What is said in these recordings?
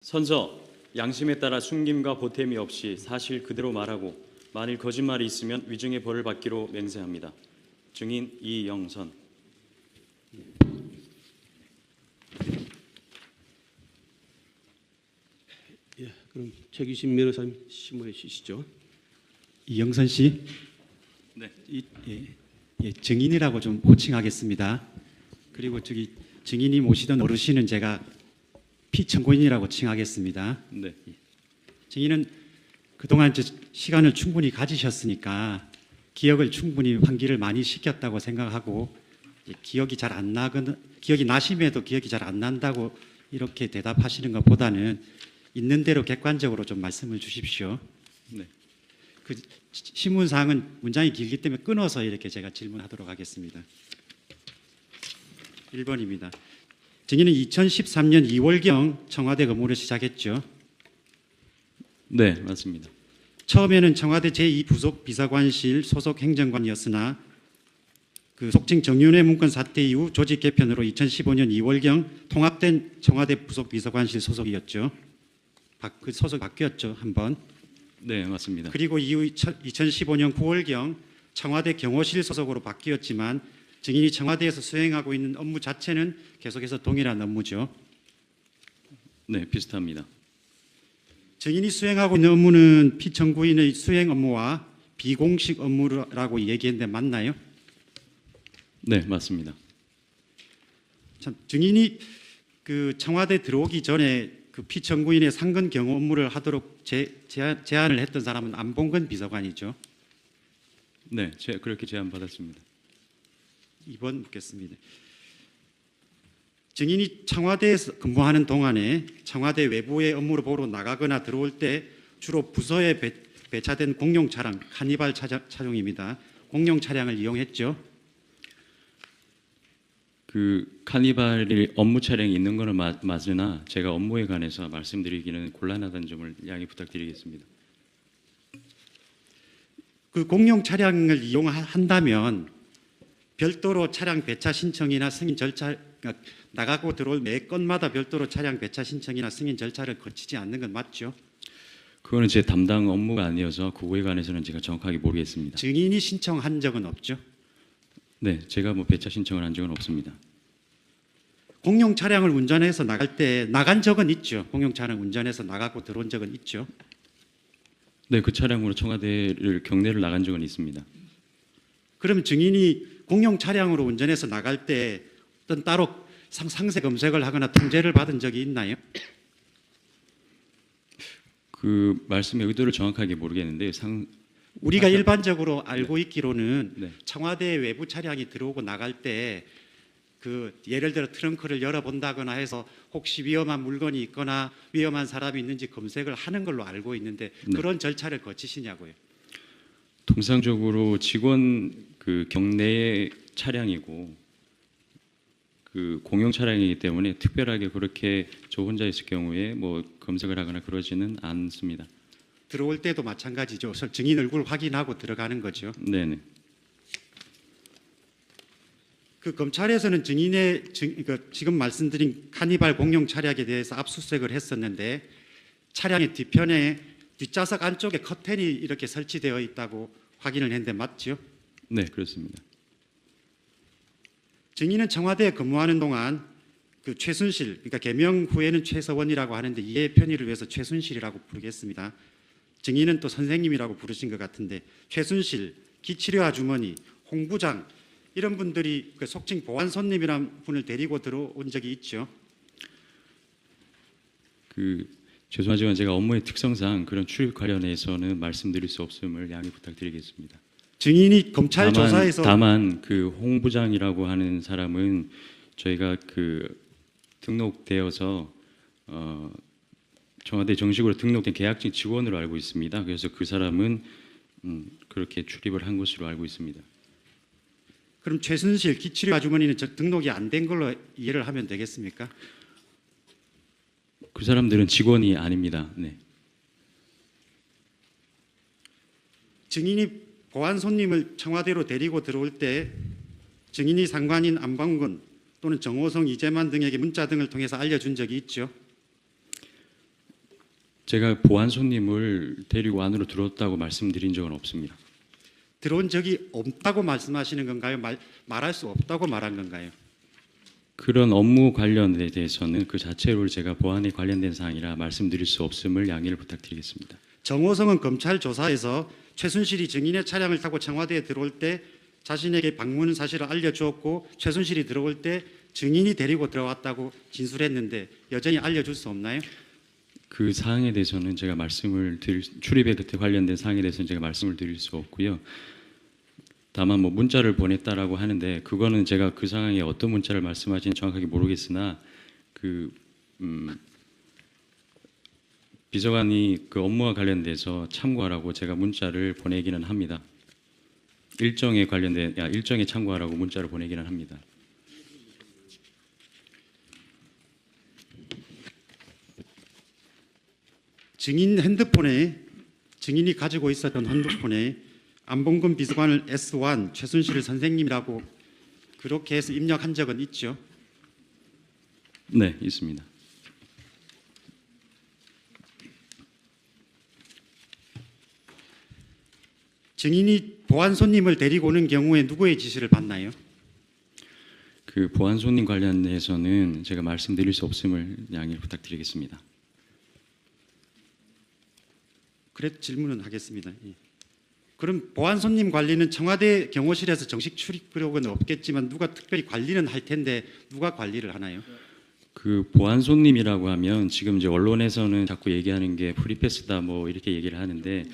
선서, 양심에 따라 숨김과 보탬이 없이 사실 그대로 말하고 만일 거짓말이 있으면 위증의 벌을 받기로 맹세합니다. 증인 이영선. 그럼 최규신 변호사님 심호해 주시죠. 이영선 씨, 네. 증인이라고 좀 호칭하겠습니다. 그리고 저기 증인이 모시던 어르신은 제가 피청구인이라고 칭하겠습니다. 네. 증인은 그동안 시간을 충분히 가지셨으니까 기억을 충분히 환기를 많이 시켰다고 생각하고 기억이 잘 안 나거나 기억이 나심에도 기억이 잘 안 난다고 이렇게 대답하시는 것보다는 있는 대로 객관적으로 좀 말씀을 주십시오. 네. 그 신문사항은 문장이 길기 때문에 끊어서 이렇게 제가 질문하도록 하겠습니다. 1번입니다. 증인은 2013년 2월경 청와대 근무를 시작했죠. 네, 맞습니다. 처음에는 청와대 제2부속 비서관실 소속 행정관이었으나 그 속칭 정윤회 문건 사태 이후 조직 개편으로 2015년 2월경 통합된 청와대 부속 비서관실 소속이었죠. 그 소속 바뀌었죠, 한번. 네, 맞습니다. 그리고 이후 2015년 9월경 청와대 경호실 소속으로 바뀌었지만 증인이 청와대에서 수행하고 있는 업무 자체는 계속해서 동일한 업무죠. 네, 비슷합니다. 증인이 수행하고 있는 업무는 피청구인의 수행 업무와 비공식 업무라고 얘기했는데 맞나요? 네, 맞습니다. 참, 증인이 그 청와대 들어오기 전에 그 피청구인의 상근 경호 업무를 하도록 제안을 했던 사람은 안봉근 비서관이죠. 네, 그렇게 제안받았습니다. 2번 묻겠습니다. 증인이 청와대에서 근무하는 동안에 청와대 외부의 업무를 보러 나가거나 들어올 때 주로 부서에 배차된 공용 차량, 카니발 차종입니다. 공용 차량을 이용했죠. 그 카니발이 업무 차량이 있는 거는 맞으나 제가 업무에 관해서 말씀드리기는 곤란하다는 점을 양해 부탁드리겠습니다. 그 공용 차량을 이용한다면 별도로 차량 배차 신청이나 승인 절차, 그러니까 나가고 들어올 매 건마다 별도로 차량 배차 신청이나 승인 절차를 거치지 않는 건 맞죠? 그거는 제 담당 업무가 아니어서 그거에 관해서는 제가 정확하게 모르겠습니다. 증인이 신청한 적은 없죠? 네, 제가 뭐 배차 신청을 한 적은 없습니다. 공용 차량을 운전해서 나갈 때 나간 적은 있죠? 공용 차량 운전해서 나가고 들어온 적은 있죠? 네, 그 차량으로 청와대를 경내를 나간 적은 있습니다. 그럼 증인이 공용 차량으로 운전해서 나갈 때 어떤 따로 상세 검색을 하거나 통제를 받은 적이 있나요? 그 말씀의 의도를 정확하게 모르겠는데 우리가 일반적으로 알고 있기로는 네. 청와대 외부 차량이 들어오고 나갈 때 그 예를 들어 트렁크를 열어본다거나 해서 혹시 위험한 물건이 있거나 위험한 사람이 있는지 검색을 하는 걸로 알고 있는데 네. 그런 절차를 거치시냐고요? 통상적으로 직원 그 경내의 차량이고 그 공용 차량이기 때문에 특별하게 그렇게 저 혼자 있을 경우에 뭐 검색을 하거나 그러지는 않습니다. 들어올 때도 마찬가지죠. 증인 얼굴 확인하고 들어가는 거죠. 네네. 그 검찰에서는 그러니까 지금 말씀드린 카니발 공용 차량에 대해서 압수수색을 했었는데 차량의 뒤편에 뒷좌석 안쪽에 커튼이 이렇게 설치되어 있다고 확인을 했는데 맞죠? 네, 그렇습니다. 증인은 청와대에 근무하는 동안 그 최순실, 그러니까 개명 후에는 최서원이라고 하는데 이해 편의를 위해서 최순실이라고 부르겠습니다. 증인은 또 선생님이라고 부르신 것 같은데 최순실, 기치료 아주머니, 홍 부장 이런 분들이 그 속칭 보안 손님이란 분을 데리고 들어온 적이 있죠. 죄송하지만 제가 업무의 특성상 그런 출입 관련해서는 말씀드릴 수 없음을 양해 부탁드리겠습니다. 증인이 검찰 조사에서 다만 그 홍 부장이라고 하는 사람은 저희가 그 등록되어서 청와대 정식으로 등록된 계약직 직원으로 알고 있습니다. 그래서 그 사람은 그렇게 출입을 한 것으로 알고 있습니다. 그럼 최순실, 기치료 아주머니는 등록이 안 된 걸로 이해를 하면 되겠습니까? 그 사람들은 직원이 아닙니다. 네. 증인이 보안 손님을 청와대로 데리고 들어올 때 증인이 상관인 안봉근 또는 정호성, 이재만 등에게 문자 등을 통해서 알려준 적이 있죠. 제가 보안 손님을 데리고 안으로 들어왔다고 말씀드린 적은 없습니다. 들어온 적이 없다고 말씀하시는 건가요? 말할 수 없다고 말한 건가요? 그런 업무 관련에 대해서는 그 자체로 제가 보안에 관련된 사항이라 말씀드릴 수 없음을 양해를 부탁드리겠습니다. 정호성은 검찰 조사에서 최순실이 증인의 차량을 타고 청와대에 들어올 때 자신에게 방문 사실을 알려주었고 최순실이 들어올 때 증인이 데리고 들어왔다고 진술했는데 여전히 알려줄 수 없나요? 그 사항에 대해서는 제가 출입에 그때 관련된 사항에 대해서는 제가 말씀을 드릴 수 없고요. 다만 뭐 문자를 보냈다라고 하는데 그거는 제가 그 상황에 어떤 문자를 말씀하시는지 정확하게 모르겠으나 비서관이 그 업무와 관련돼서 참고하라고 제가 문자를 보내기는 합니다. 일정에 참고하라고 문자를 보내기는 합니다. 증인이 가지고 있었던 핸드폰에 안봉근 비서관을 S1 최순실 선생님이라고 그렇게 해서 입력한 적은 있죠? 네, 있습니다. 증인이 보안 손님을 데리고 오는 경우에 누구의 지시를 받나요? 그 보안 손님 관련해서는 제가 말씀드릴 수 없음을 양해를 부탁드리겠습니다. 그래 질문은 하겠습니다. 예. 그럼 보안 손님 관리는 청와대 경호실에서 정식 출입구력은 없겠지만 누가 특별히 관리는 할 텐데 누가 관리를 하나요? 그 보안 손님이라고 하면 지금 이제 언론에서는 자꾸 얘기하는 게 프리패스다 뭐 이렇게 얘기를 하는데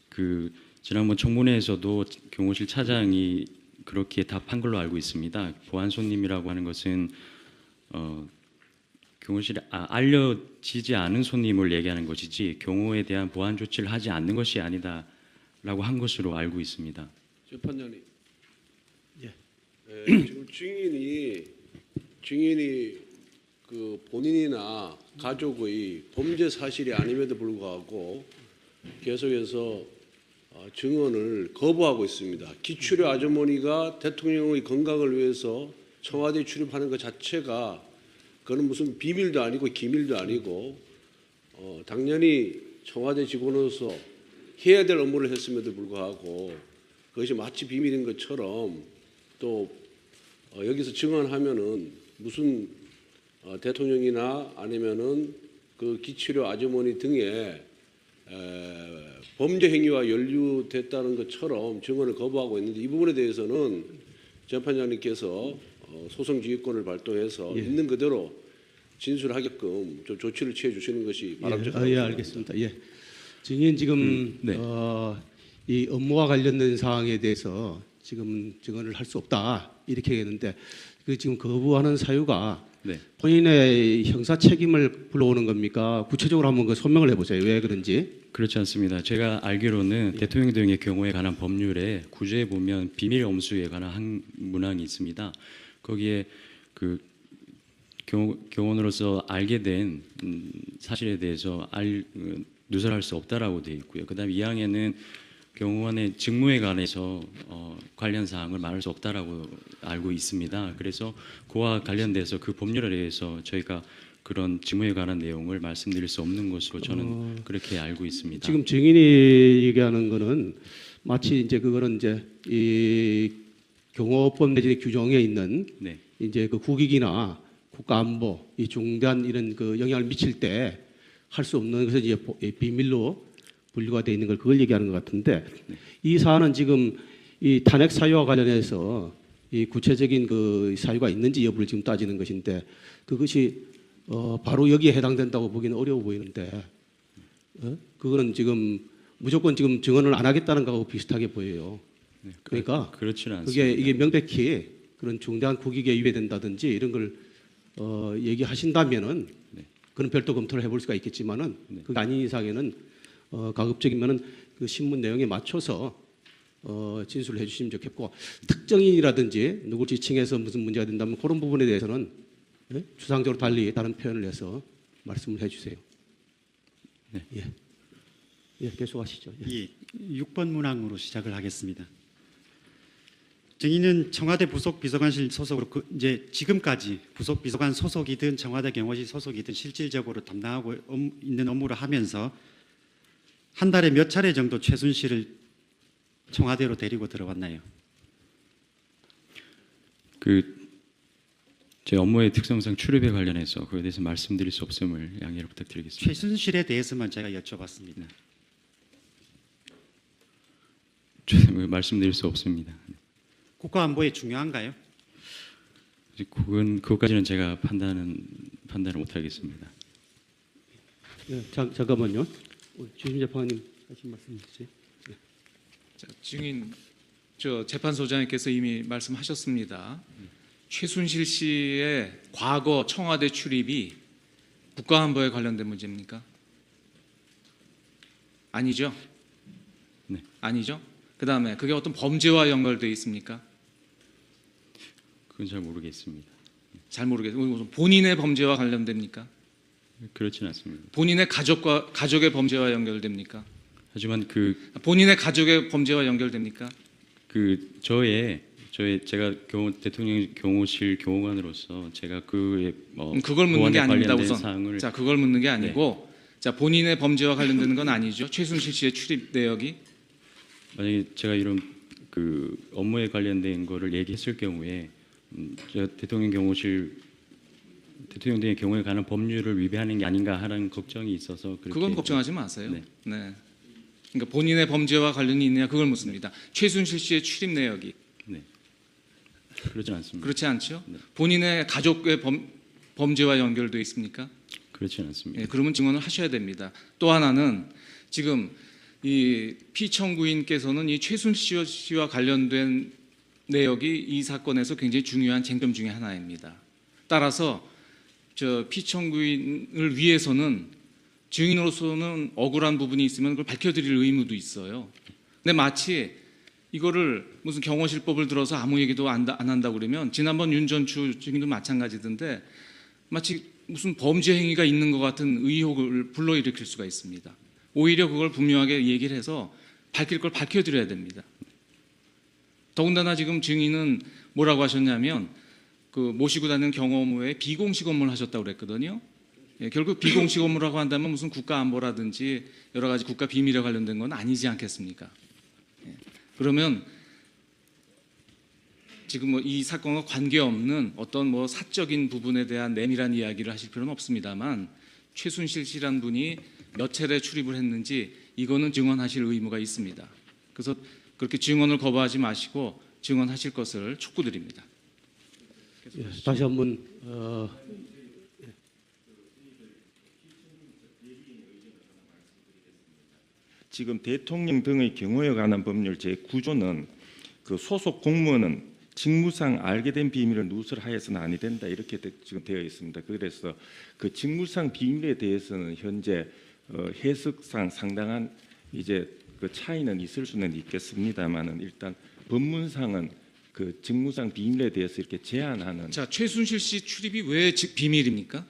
그 지난번 청문회에서도 경호실 차장이 그렇게 답한 걸로 알고 있습니다. 보안 손님이라고 하는 것은 경호실에 알려지지 않은 손님을 얘기하는 것이지 경호에 대한 보안 조치를 하지 않는 것이 아니다라고 한 것으로 알고 있습니다. 재판장님, 예. 지금 증인이 그 본인이나 가족의 범죄 사실이 아님에도 불구하고 계속해서 증언을 거부하고 있습니다. 기출의 아주머니가 대통령의 건강을 위해서 청와대에 출입하는 것 자체가 그건 무슨 비밀도 아니고 기밀도 아니고 당연히 청와대 직원으로서 해야 될 업무를 했음에도 불구하고 그것이 마치 비밀인 것처럼 또 여기서 증언하면은 무슨 대통령이나 아니면은 그 기치료 아주머니 등의 범죄 행위와 연루됐다는 것처럼 증언을 거부하고 있는데 이 부분에 대해서는 재판장님께서 소송지휘권을 발동해서 예. 있는 그대로 진술하게끔 좀 조치를 취해 주시는 것이 바람직하다고 예, 생각합니다. 알겠습니다. 예. 증인 지금 네. 이 업무와 관련된 사항에 대해서 지금 증언을 할 수 없다 이렇게 했는데 그 지금 거부하는 사유가 네. 본인의 형사 책임을 불러오는 겁니까? 구체적으로 한번 그 소명을 해보세요. 왜 그런지. 그렇지 않습니다. 제가 알기로는 대통령 등의 경우에 관한 법률에 구제에 보면 비밀 엄수에 관한 문항이 있습니다. 거기에 그 경호원으로서 알게 된 사실에 대해서 누설할 수 없다라고 되어 있고요. 그다음 2항에는 경호원의 직무에 관해서 관련 사항을 말할 수 없다라고 알고 있습니다. 그래서 그와 관련돼서 그 법률에 의해서 저희가 그런 직무에 관한 내용을 말씀드릴 수 없는 것으로 저는 그렇게 알고 있습니다. 지금 증인이 얘기하는 거는 마치 이제 그거는 이제 이 경호법 내지의 규정에 있는 네. 이제 그 국익이나 국가안보 이 중대한 이런 그 영향을 미칠 때 할 수 없는 것을 이제 비밀로 분류가 되어 있는 걸 그걸 얘기하는 것 같은데 이 사안은 지금 이 탄핵 사유와 관련해서 이 구체적인 그 사유가 있는지 여부를 지금 따지는 것인데 그것이 바로 여기에 해당된다고 보기는 어려워 보이는데 그거는 지금 무조건 지금 증언을 안 하겠다는 거하고 비슷하게 보여요. 네, 그러니까 그렇지는 않습니다. 이게 명백히 그런 중대한 국익에 위배된다든지 이런 걸 얘기하신다면은 네. 그런 별도 검토를 해볼 수가 있겠지만은 네. 그게 아닌 이상에는 가급적이면은 그 신문 내용에 맞춰서 진술을 해주시면 좋겠고 특정인이라든지 누구 지칭해서 무슨 문제가 된다면 그런 부분에 대해서는 예? 추상적으로 달리 다른 표현을 해서 말씀을 해주세요. 네. 예. 예, 계속하시죠. 예. 예, 6번 문항으로 시작을 하겠습니다. 증인은 청와대 부속 비서관실 소속으로 이제 지금까지 부속 비서관 소속이든 청와대 경호실 소속이든 실질적으로 담당하고 있는 업무를 하면서 한 달에 몇 차례 정도 최순실을 청와대로 데리고 들어왔나요? 제 업무의 특성상 출입에 관련해서 그에 대해서 말씀드릴 수 없음을 양해를 부탁드리겠습니다. 최순실에 대해서만 제가 여쭤봤습니다. 말씀드릴 수 없습니다. 국가안보에 중요한가요? 그것까지는 제가 판단을 못하겠습니다. 예, 잠깐만요. 주심 재판관님 하신 말씀 주세요. 자, 증인 재판소장님께서 이미 말씀하셨습니다. 최순실 씨의 과거 청와대 출입이 국가안보에 관련된 문제입니까? 아니죠? 네. 아니죠? 그다음에 그게 어떤 범죄와 연결되어 있습니까? 그건 잘 모르겠습니다. 잘 모르겠어요. 본인의 범죄와 관련됩니까? 그렇진 않습니다. 본인의 가족의 범죄와 연결됩니까? 하지만 본인의 가족의 범죄와 연결됩니까? 제가 대통령 경호실 경호관으로서 제가 그의 그걸 묻는 게 아닙니다. 우선 사항을 자, 그걸 묻는 게 아니고 자, 본인의 범죄와 관련되는 건 아니죠. 최순실 씨의 출입 내역이 만약에 제가 이런 업무에 관련된 거를 얘기했을 경우에 제가 대통령 등의 경우에 관한 법률을 위배하는 게 아닌가 하는 걱정이 있어서 그건 걱정하지 마세요. 네. 네. 그러니까 본인의 범죄와 관련이 있느냐 그걸 묻습니다. 최순실 씨의 출입 내역이 네. 그렇진 않습니다. 그렇지 않죠? 네. 본인의 가족의 범죄와 연결되어 있습니까? 그렇진 않습니다. 예, 그러면 증언을 하셔야 됩니다. 또 하나는 지금 이 피청구인께서는 이 최순실 씨와 관련된 내역이 이 사건에서 굉장히 중요한 쟁점 중에 하나입니다. 따라서 피청구인을 위해서는 증인으로서는 억울한 부분이 있으면 그걸 밝혀드릴 의무도 있어요. 근데 마치 이거를 무슨 경호실법을 들어서 아무 얘기도 안 한다고 그러면 지난번 윤 전추 증인도 마찬가지던데 마치 무슨 범죄 행위가 있는 것 같은 의혹을 불러일으킬 수가 있습니다. 오히려 그걸 분명하게 얘기를 해서 밝힐 걸 밝혀드려야 됩니다. 더군다나 지금 증인은 뭐라고 하셨냐면 모시고 다니는 경호무에 비공식 업무를 하셨다고 그랬거든요. 예, 결국 비공식 업무라고 한다면 무슨 국가안보라든지 여러 가지 국가 비밀에 관련된 건 아니지 않겠습니까? 예, 그러면 지금 이 사건과 관계없는 어떤 사적인 부분에 대한 내밀한 이야기를 하실 필요는 없습니다만 최순실 씨란 분이 몇 차례 출입을 했는지 이거는 증언하실 의무가 있습니다. 그래서 그렇게 증언을 거부하지 마시고 증언하실 것을 촉구드립니다. 예, 다시 한번 지금 대통령 등의 경호에 관한 법률 제9조는 소속 공무원은 직무상 알게 된 비밀을 누설하여서는 아니 된다 이렇게 지금 되어 있습니다. 그래서 그 직무상 비밀에 대해서는 현재 해석상 상당한 이제 차이는 있을 수는 있겠습니다만은 일단 법문상은 직무상 비밀에 대해서 이렇게 제한하는. 자, 최순실 씨 출입이 왜 비밀입니까?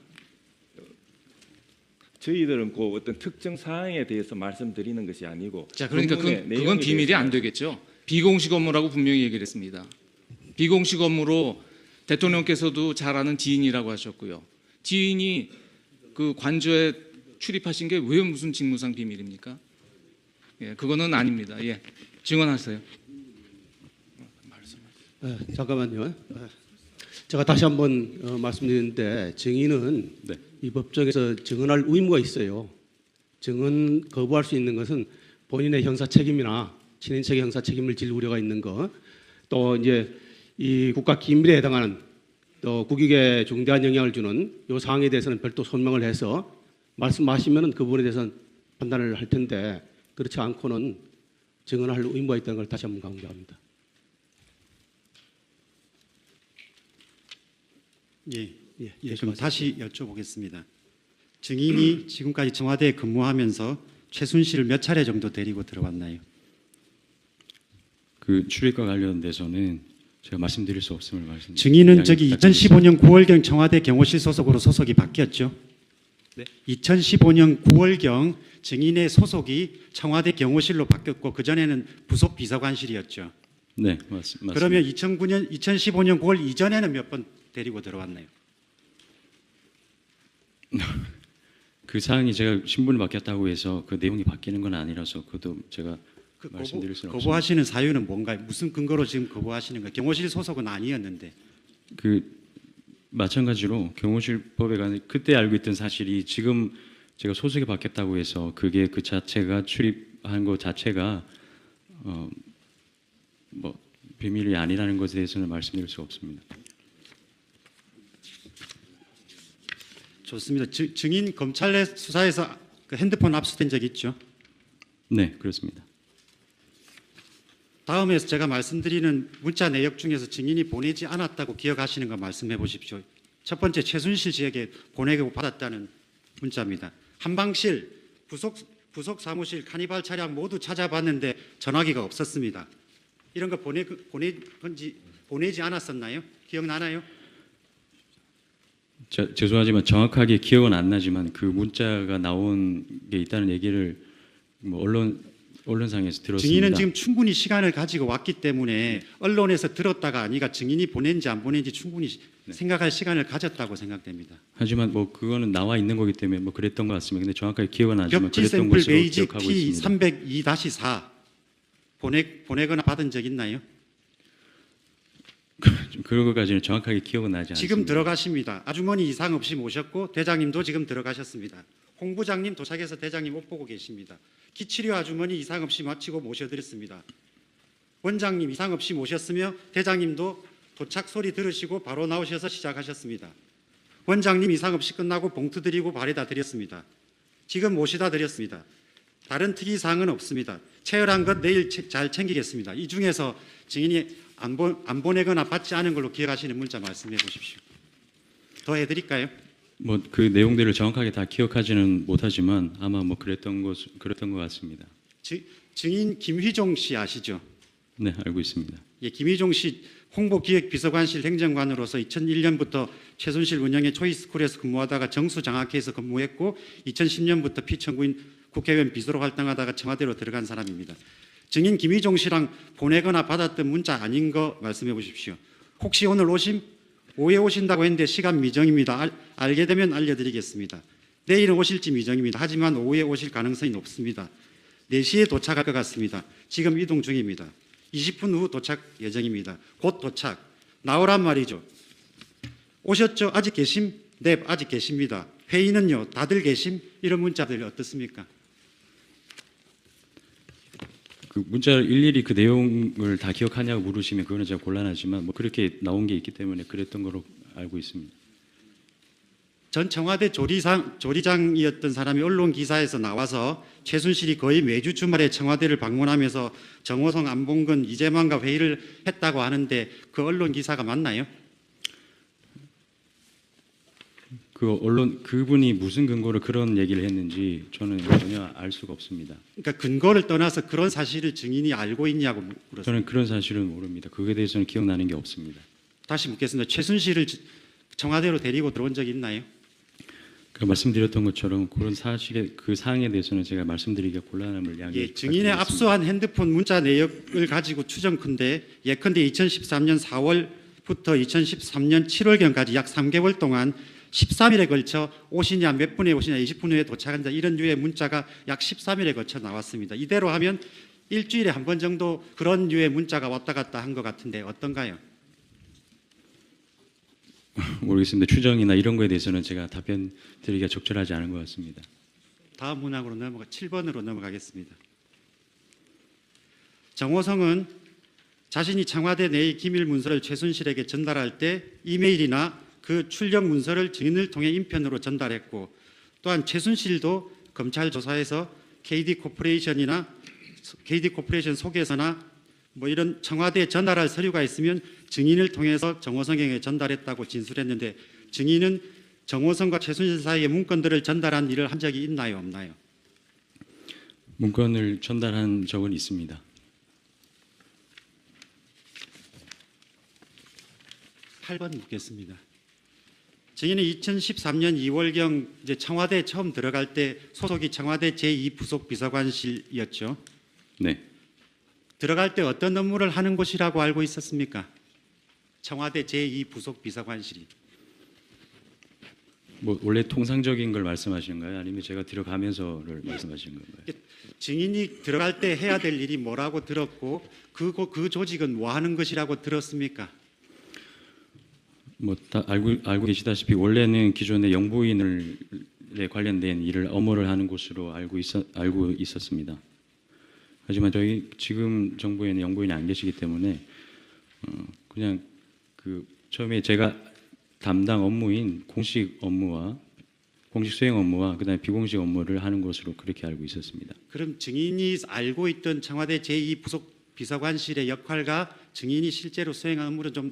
저희들은 어떤 특정 사항에 대해서 말씀드리는 것이 아니고. 자, 그러니까 그건 비밀이 대해서 안 되겠죠. 비공식 업무라고 분명히 얘기를 했습니다. 비공식 업무로 대통령께서도 잘 아는 지인이라고 하셨고요. 지인이 관저에 출입하신 게 왜 무슨 직무상 비밀입니까? 예, 그거는 아닙니다. 예, 증언하세요. 잠깐만요. 제가 다시 한번 말씀드리는데 증인은 네. 이 법정에서 증언할 의무가 있어요. 증언 거부할 수 있는 것은 본인의 형사 책임이나 친인척의 형사 책임을 질 우려가 있는 것, 또 이제 이 국가 기밀에 해당하는 또 국익에 중대한 영향을 주는 이 사항에 대해서는 별도 소명을 해서 말씀하시면은 그 부분에 대해서는 판단을 할 텐데 그렇지 않고는 증언할 의무가 있다는 걸 다시 한번 강조합니다. 예, 그럼 다시 여쭤보겠습니다. 증인이 지금까지 청와대에 근무하면서 최순실을 몇 차례 정도 데리고 들어왔나요? 출입과 관련돼서는 제가 말씀드릴 수 없음을 말씀드립니다. 증인은 2015년 9월경 청와대 경호실 소속으로 소속이 바뀌었죠? 네? 2015년 9월경 증인의 소속이 청와대 경호실로 바뀌었고 그전에는 부속 비서관실이었죠. 네, 맞습니다. 그러면 2015년 9월 이전에는 몇 번 데리고 들어왔나요? 그 사항이 제가 신분을 바뀌었다고 해서 그 내용이 바뀌는 건 아니라서 그것도 제가 그 말씀드릴 수는 없습니다. 거부하시는 사유는 뭔가요? 무슨 근거로 지금 거부하시는 거예요? 경호실 소속은 아니었는데. 그 마찬가지로 경호실법에 관해 그때 알고 있던 사실이 지금 제가 소속이 바뀌었다고 해서 그게 그 자체가 출입한 것 자체가 뭐 비밀이 아니라는 것에 대해서는 말씀드릴 수가 없습니다. 좋습니다. 증인 검찰 내 수사에서 그 핸드폰 압수된 적 있죠? 네, 그렇습니다. 다음에 제가 말씀드리는 문자 내역 중에서 증인이 보내지 않았다고 기억하시는 거 말씀해 보십시오. 첫 번째 최순실 씨에게 보내고 받았다는 문자입니다. 한방실, 부속 사무실, 카니발 차량 모두 찾아봤는데 전화기가 없었습니다. 이런 거 보내지 않았었나요? 기억나나요? 죄송하지만 정확하게 기억은 안 나지만 그 문자가 나온 게 있다는 얘기를 뭐 언론상에서 들었습니다. 증인은 지금 충분히 시간을 가지고 왔기 때문에 언론에서 들었다가 아니가 증인이 보낸지 안 보낸지 충분히 생각할 시간을 가졌다고 생각됩니다. 하지만 뭐 그거는 나와 있는 거기 때문에 뭐 그랬던 것 같습니다. 근데 정확하게 기억은 안 나지만 겹지 그랬던 샘플 것으로 베이직 기억하고 있습니다. T302-4 보내거나 받은 적 있나요? 그런 것까지는 정확하게 기억은 나지 않습니다. 지금 들어가십니다. 아주머니 이상 없이 모셨고 대장님도 지금 들어가셨습니다. 홍 부장님 도착해서 대장님 옷 보고 계십니다. 기치료 아주머니 이상 없이 마치고 모셔드렸습니다. 원장님 이상 없이 모셨으며 대장님도 도착 소리 들으시고 바로 나오셔서 시작하셨습니다. 원장님 이상 없이 끝나고 봉투 드리고 발에다 드렸습니다. 지금 모시다 드렸습니다. 다른 특이사항은 없습니다. 체열한 것 내일 잘 챙기겠습니다. 이 중에서 증인이 안 보내거나 받지 않은 걸로 기억하시는 문자 말씀해 보십시오. 더 해드릴까요? 뭐 그 내용들을 정확하게 다 기억하지는 못하지만 아마 뭐 그랬던 것 같습니다. 증인 김휘종 씨 아시죠? 네, 알고 있습니다. 예, 김휘종 씨 홍보기획비서관실 행정관으로서 2001년부터 최순실 운영의 초이스쿨에서 근무하다가 정수장학회에서 근무했고 2010년부터 피청구인 국회의원 비서로 활동하다가 청와대로 들어간 사람입니다. 증인 김휘종 씨랑 보내거나 받았던 문자 아닌 거 말씀해 보십시오. 혹시 오늘 오후에 오신다고 했는데 시간 미정입니다. 알게 되면 알려드리겠습니다. 내일은 오실지 미정입니다. 하지만 오후에 오실 가능성이 높습니다. 4시에 도착할 것 같습니다. 지금 이동 중입니다. 20분 후 도착 예정입니다. 곧 도착. 나오란 말이죠. 오셨죠? 아직 계심? 네, 아직 계십니다. 회의는요? 다들 계심? 이런 문자들 어떻습니까? 그 문자를 일일이 그 내용을 다 기억하냐고 물으시면 그거는 제가 곤란하지만 뭐 그렇게 나온 게 있기 때문에 그랬던 거로 알고 있습니다. 전 청와대 조리장이었던 사람이 언론 기사에서 나와서 최순실이 거의 매주 주말에 청와대를 방문하면서 정호성, 안봉근, 이재만과 회의를 했다고 하는데 그 언론 기사가 맞나요? 그분이 무슨 근거로 그런 얘기를 했는지 저는 전혀 알 수가 없습니다. 그러니까 근거를 떠나서 그런 사실을 증인이 알고 있냐고 물었습니다. 저는 그런 사실은 모릅니다. 그거에 대해서는 기억나는 게 없습니다. 다시 묻겠습니다. 최순실을 청와대로 데리고 들어온 적이 있나요? 말씀드렸던 것처럼 그런 그 사항에 대해서는 제가 말씀드리기가 곤란함을 예, 증인의 압수한 핸드폰 문자 내역을 가지고 추정컨대 예컨대 2013년 4월부터 2013년 7월경까지 약 3개월 동안 13일에 걸쳐 오시냐, 몇 분에 오시냐, 20분 후에 도착한다 이런 류의 문자가 약 13일에 걸쳐 나왔습니다. 이대로 하면 일주일에 한 번 정도 그런 류의 문자가 왔다 갔다 한 것 같은데 어떤가요? 모르겠습니다. 추정이나 이런 거에 대해서는 제가 답변 드리기가 적절하지 않은 것 같습니다. 다음 문항으로 7번으로 넘어가겠습니다. 정호성은 자신이 청와대 내의 기밀 문서를 최순실에게 전달할 때 이메일이나 그 출력 문서를 증인을 통해 인편으로 전달했고 또한 최순실도 검찰 조사에서 KD 코퍼레이션 속에서나 뭐 이런 청와대에 전달할 서류가 있으면 증인을 통해서 정호성에게 전달했다고 진술했는데 증인은 정호성과 최순실 사이의 문건들을 전달한 일을 한 적이 있나요, 없나요? 문건을 전달한 적은 있습니다. 8번 묻겠습니다. 증인은 2013년 2월경 이제 청와대에 처음 들어갈 때 소속이 청와대 제2부속 비서관실이었죠. 네. 들어갈 때 어떤 업무를 하는 곳이라고 알고 있었습니까? 청와대 제2부속비서관실이. 뭐 원래 통상적인 걸 말씀하시는 거예요? 아니면 제가 들어가면서를 말씀하시는 건가요? 증인이 들어갈 때 해야 될 일이 뭐라고 들었고 그 조직은 뭐 하는 것이라고 들었습니까? 뭐 다 알고 계시다시피 원래는 기존의 영부인에 관련된 일을 업무를 하는 곳으로 알고 있었습니다. 하지만 저희 지금 정부에는 영부인이 안 계시기 때문에 그냥 그 처음에 제가 담당 업무인 공식 수행 업무와 그다음에 비공식 업무를 하는 것으로 그렇게 알고 있었습니다. 그럼 증인이 알고 있던 청와대 제2부속비서관실의 역할과 증인이 실제로 수행한 업무는 좀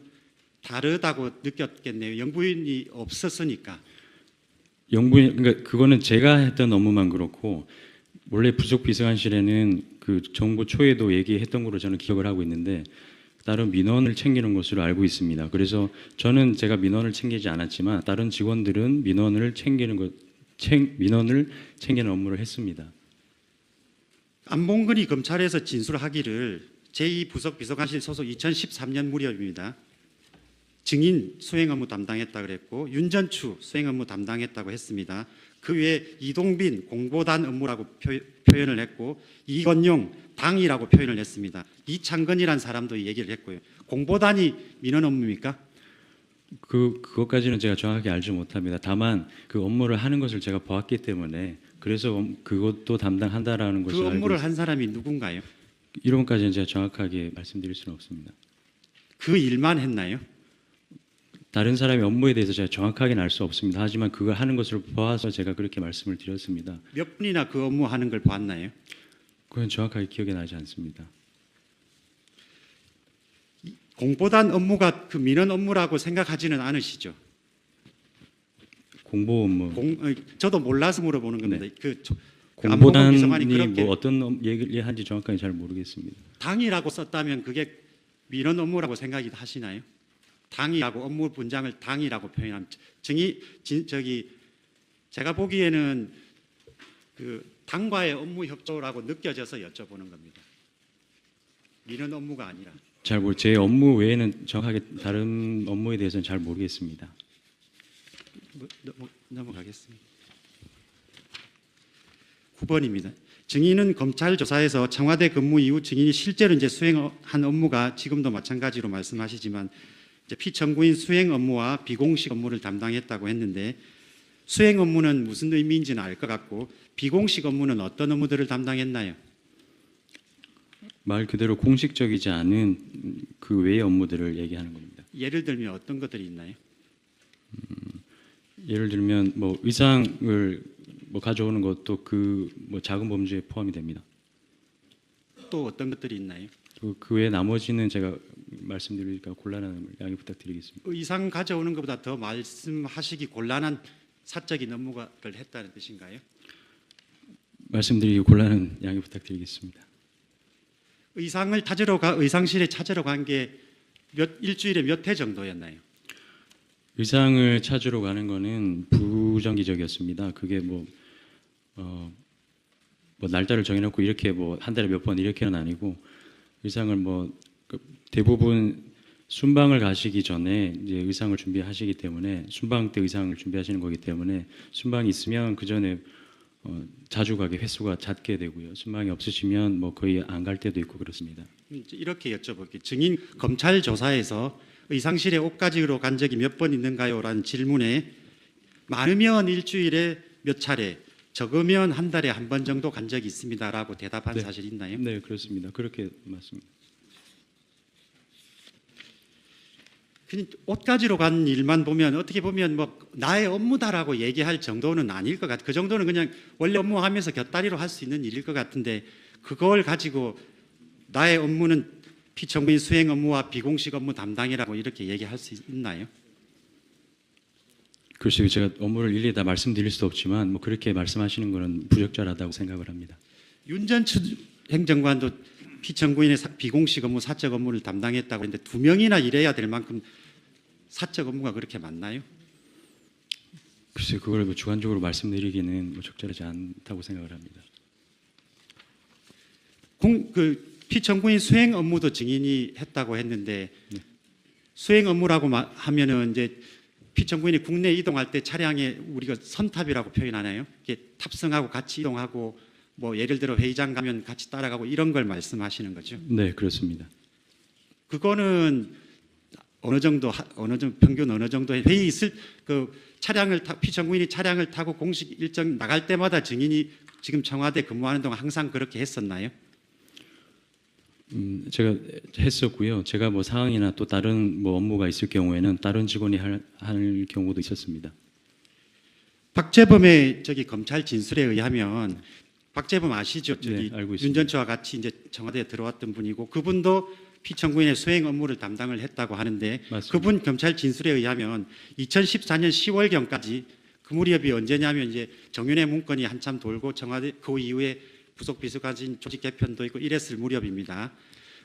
다르다고 느꼈겠네요. 영부인이 없었으니까. 그러니까 그거는 제가 했던 업무만 그렇고 원래 부속비서관실에는 그 정부 초에도 얘기했던 걸로 저는 기억을 하고 있는데 다른 민원을 챙기는 것으로 알고 있습니다. 그래서 저는 제가 민원을 챙기지 않았지만 다른 직원들은 민원을 챙기는 업무를 했습니다. 안봉근이 검찰에서 진술하기를 제2부속비서관실 소속 2013년 무렵입니다. 증인 수행 업무 담당했다 그랬고 윤전추 수행 업무 담당했다고 했습니다. 그 외에 이동빈 공보단 업무라고 표현을 했고 이건용 당이라고 표현을 했습니다. 이창건이라는 사람도 이 얘기를 했고요. 공보단이 민원 업무입니까? 그것까지는 제가 정확히 알지 못합니다. 다만 그 업무를 하는 것을 제가 보았기 때문에 그래서 그것도 담당한다라는 것을 그 업무를 알고 한 사람이 누군가요? 이론까지는 제가 정확하게 말씀드릴 수는 없습니다. 그 일만 했나요? 다른 사람의 업무에 대해서 제가 정확하게는 알 수 없습니다. 하지만 그걸 하는 것을 보아서 제가 그렇게 말씀을 드렸습니다. 몇 분이나 그 업무 하는 걸 보았나요? 그건 정확하게 기억이 나지 않습니다. 공보단 업무가 그 민원 업무라고 생각하지는 않으시죠? 공보 업무. 저도 몰라서 물어보는 겁니다. 그 공보단이 비서관이 그렇게 뭐 어떤 얘기를 한지 정확하게 잘 모르겠습니다. 당이라고 썼다면 그게 민원 업무라고 생각이 하시나요? 당이라고 업무 분장을 당이라고 표현하면 제가 보기에는 그 당과의 업무 협조라고 느껴져서 여쭤보는 겁니다. 민원 업무가 아니라. 제 업무 외에는 정확하게 다른 업무에 대해서는 잘 모르겠습니다. 넘어가겠습니다. 9번입니다. 증인은 검찰 조사에서 청와대 근무 이후 증인이 실제로 이제 수행한 업무가 지금도 마찬가지로 말씀하시지만 이제 피청구인 수행 업무와 비공식 업무를 담당했다고 했는데 수행 업무는 무슨 의미인지는 알 것 같고 비공식 업무는 어떤 업무들을 담당했나요? 말 그대로 공식적이지 않은 그 외의 업무들을 얘기하는 겁니다. 예를 들면 어떤 것들이 있나요? 예를 들면 뭐 의상을 뭐 가져오는 것도 그 뭐 작은 범죄에 포함이 됩니다. 또 어떤 것들이 있나요? 그 외에 나머지는 제가 말씀드리니까 곤란한 양해 부탁드리겠습니다. 의상 가져오는 것보다 더 말씀하시기 곤란한 사적인 업무를 했다는 뜻인가요? 말씀드리기 곤란한 양해 부탁드리겠습니다. 의상을 의상실에 찾으러 간 게 일주일에 몇 회 정도였나요? 의상을 찾으러 가는 거는 부정기적이었습니다. 그게 뭐 날짜를 정해놓고 이렇게 뭐 한 달에 몇 번 이렇게는 아니고 의상을 대부분 순방을 가시기 전에 이제 의상을 준비하시기 때문에 순방 때 의상을 준비하시는 거기 때문에 순방이 있으면 그 전에 자주 가게 횟수가 잦게 되고요. 순방이 없으시면 뭐 거의 안 갈 때도 있고 그렇습니다. 이렇게 여쭤볼게요. 증인 검찰 조사에서 의상실에 옷 가지러 간 적이 몇 번 있는가요? 라는 질문에 많으면 일주일에 몇 차례, 적으면 한 달에 한 번 정도 간 적이 있습니다라고 대답한 네. 사실 있나요? 네, 그렇습니다. 그렇게 맞습니다. 옷 가지러 간 일만 보면 어떻게 보면 뭐 나의 업무다라고 얘기할 정도는 아닐 것 같아요. 그 정도는 그냥 원래 업무하면서 곁다리로 할 수 있는 일일 것 같은데 그걸 가지고 나의 업무는 피청구인 수행 업무와 비공식 업무 담당이라고 이렇게 얘기할 수 있나요? 글쎄요, 제가 업무를 일일이 다 말씀드릴 수도 없지만 뭐 그렇게 말씀하시는 것은 부적절하다고 생각을 합니다. 윤전추 행정관도 피청구인의 비공식 업무, 사적 업무를 담당했다고 했는데 2명이나 일해야 될 만큼 사적 업무가 그렇게 많나요? 글쎄 그걸 뭐 주관적으로 말씀드리기는 뭐 적절하지 않다고 생각을 합니다. 피청구인 수행 업무도 증인이 했다고 했는데 수행 업무라고 하면은 이제 피청구인이 국내 이동할 때 차량에 우리가 선탑이라고 표현하나요? 이게 탑승하고 같이 이동하고 뭐 예를 들어 회의장 가면 같이 따라가고 이런 걸 말씀하시는 거죠. 네, 그렇습니다. 그거는 어느 정도 평균 어느 정도 회의 있을 그 피청구인이 차량을 타고 공식 일정 나갈 때마다 증인이 지금 청와대 근무하는 동안 항상 그렇게 했었나요? 제가 했었고요. 제가 뭐 상황이나 또 다른 뭐 업무가 있을 경우에는 다른 직원이 할 경우도 있었습니다. 박재범의 검찰 진술에 의하면 박재범 아시죠? 네, 알고 있습니다. 윤전처와 같이 이제 청와대에 들어왔던 분이고 그분도 피청구인의 수행 업무를 담당을 했다고 하는데 맞습니다. 그분 검찰 진술에 의하면 2014년 10월경까지 그 무렵이 언제냐면 이제 정윤회 문건이 한참 돌고 청와대 그 이후에 부속 비서관진 조직 개편도 있고 이랬을 무렵입니다.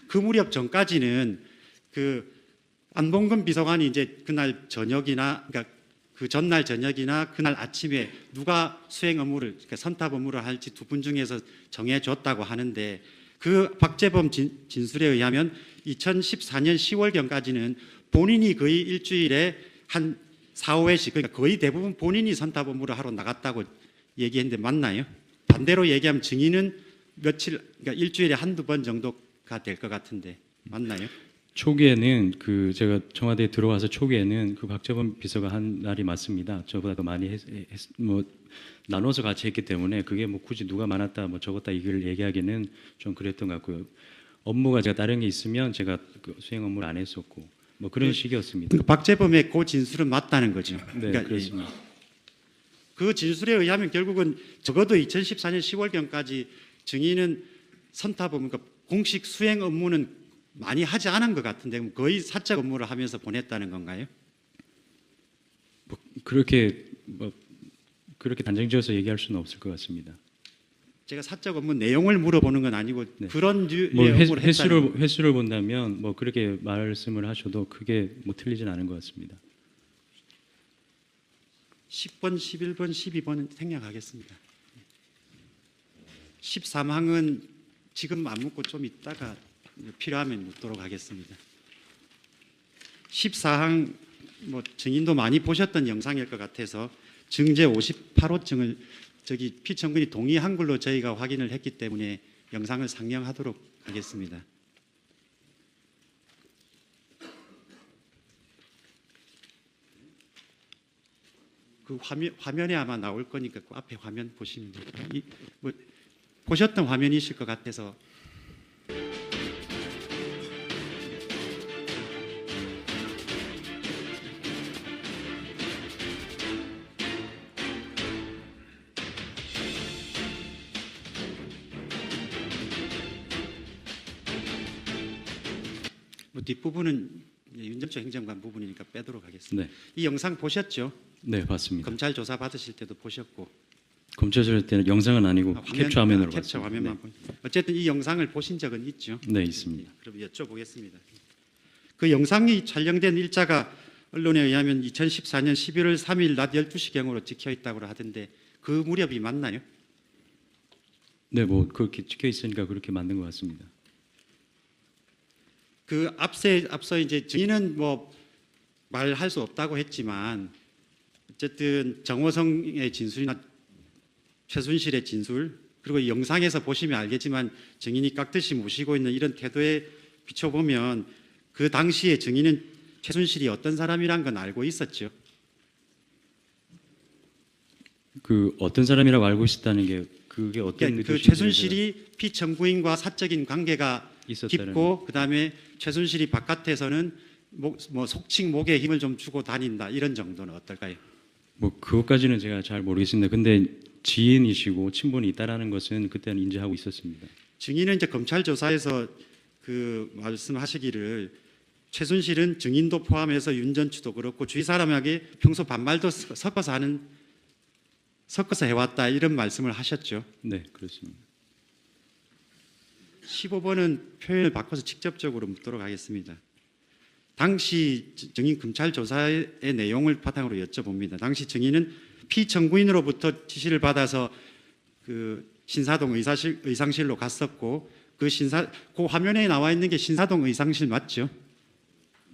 그 무렵 전까지는 그 안봉근 비서관이 이제 그날 저녁이나 그러니까 그 전날 저녁이나 그날 아침에 누가 수행 업무를 그러니까 선탑 업무를 할지 두 분 중에서 정해줬다고 하는데 그 박재범 진술에 의하면 2014년 10월경까지는 본인이 거의 일주일에 한 4, 5회씩 그러니까 거의 대부분 본인이 선탑 업무를 하러 나갔다고 얘기했는데 맞나요? 반대로 얘기하면 증인은 며칠 그러니까 일주일에 한두 번 정도가 될 것 같은데 맞나요? 초기에는 그 제가 청와대에 들어와서 초기에는 그 박재범 비서가 한 날이 맞습니다. 저보다 더 많이 뭐 나눠서 같이 했기 때문에 그게 뭐 굳이 누가 많았다 뭐 적었다 이걸 얘기하기는 좀 그랬던 것 같고요. 업무가 제가 다른 게 있으면 제가 그 수행 업무를 안 했었고 뭐 그런 식이었습니다. 그러니까 박재범의 그 진술은 맞다는 거죠. 네, 그러니까 그렇습니다. 그 진술에 의하면 결국은 적어도 2014년 10월경까지 증인은 선탑 업무, 그러니까 공식 수행 업무는 많이 하지 않은 것 같은데 거의 사적 업무를 하면서 보냈다는 건가요? 뭐 그렇게 단정지어서 얘기할 수는 없을 것 같습니다. 제가 사적 업무 내용을 물어보는 건 아니고 네. 그런 류의 뭐 업무를 했다는 횟수를 본다면 뭐 그렇게 말씀을 하셔도 크게 뭐 틀리진 않은 것 같습니다. 10번, 11번, 12번은 생략하겠습니다. 13항은 지금 안 묻고 좀 이따가 필요하면 묻도록 하겠습니다. 14항 뭐 증인도 많이 보셨던 영상일 것 같아서 증제 58호증을 피청구인이 동의한 걸로 저희가 확인을 했기 때문에 영상을 상영하도록 하겠습니다. 그 화면에 아마 나올 거니까 그 앞에 화면 보시면 돼요. 뭐 보셨던 화면이실 것 같아서 뭐 뒷부분은 윤전처 행정관 부분이니까 빼도록 하겠습니다. 네, 이 영상 보셨죠? 네 봤습니다. 검찰 조사 받으실 때도 보셨고 검찰 조사 때는 영상은 아니고 캡처 화면으로 캡처 봤습니다. 화면만 어쨌든 이 영상을 보신 적은 있죠? 네, 있습니다. 그럼 여쭤보겠습니다. 그 영상이 촬영된 일자가 언론에 의하면 2014년 11월 3일 낮 12시경으로 찍혀 있다고 하던데 그 무렵이 맞나요? 네, 뭐 그렇게 찍혀 있으니까 그렇게 만든 것 같습니다. 그 앞서 이제 증인은 뭐 말할 수 없다고 했지만 어쨌든 정호성의 진술이나 최순실의 진술 그리고 이 영상에서 보시면 알겠지만 증인이 깍듯이 모시고 있는 이런 태도에 비춰보면 그 당시에 증인은 최순실이 어떤 사람이란 건 알고 있었죠. 그 어떤 사람이라고 알고 있었다는 게 그게 어떤 그러니까 그 의도신지 최순실이 피청구인과 사적인 관계가 있었다는 깊고 그다음에 최순실이 바깥에서는 뭐 속칭 목에 힘을 좀 주고 다닌다 이런 정도는 어떨까요? 뭐 그것까지는 제가 잘 모르겠습니다. 근데 지인이시고 친분이 있다라는 것은 그때는 인지하고 있었습니다. 증인은 이제 검찰 조사에서 그 말씀하시기를 최순실은 증인도 포함해서 윤전추도 그렇고 주위 사람에게 평소 반말도 섞어서 해왔다 이런 말씀을 하셨죠. 네, 그렇습니다. 15번은 표현을 바꿔서 직접적으로 묻도록 하겠습니다. 당시 증인 검찰 조사의 내용을 바탕으로 여쭤봅니다. 당시 증인은 피청구인으로부터 지시를 받아서 그 신사동 의상실로 갔었고 그 화면에 나와 있는 게 신사동 의상실 맞죠?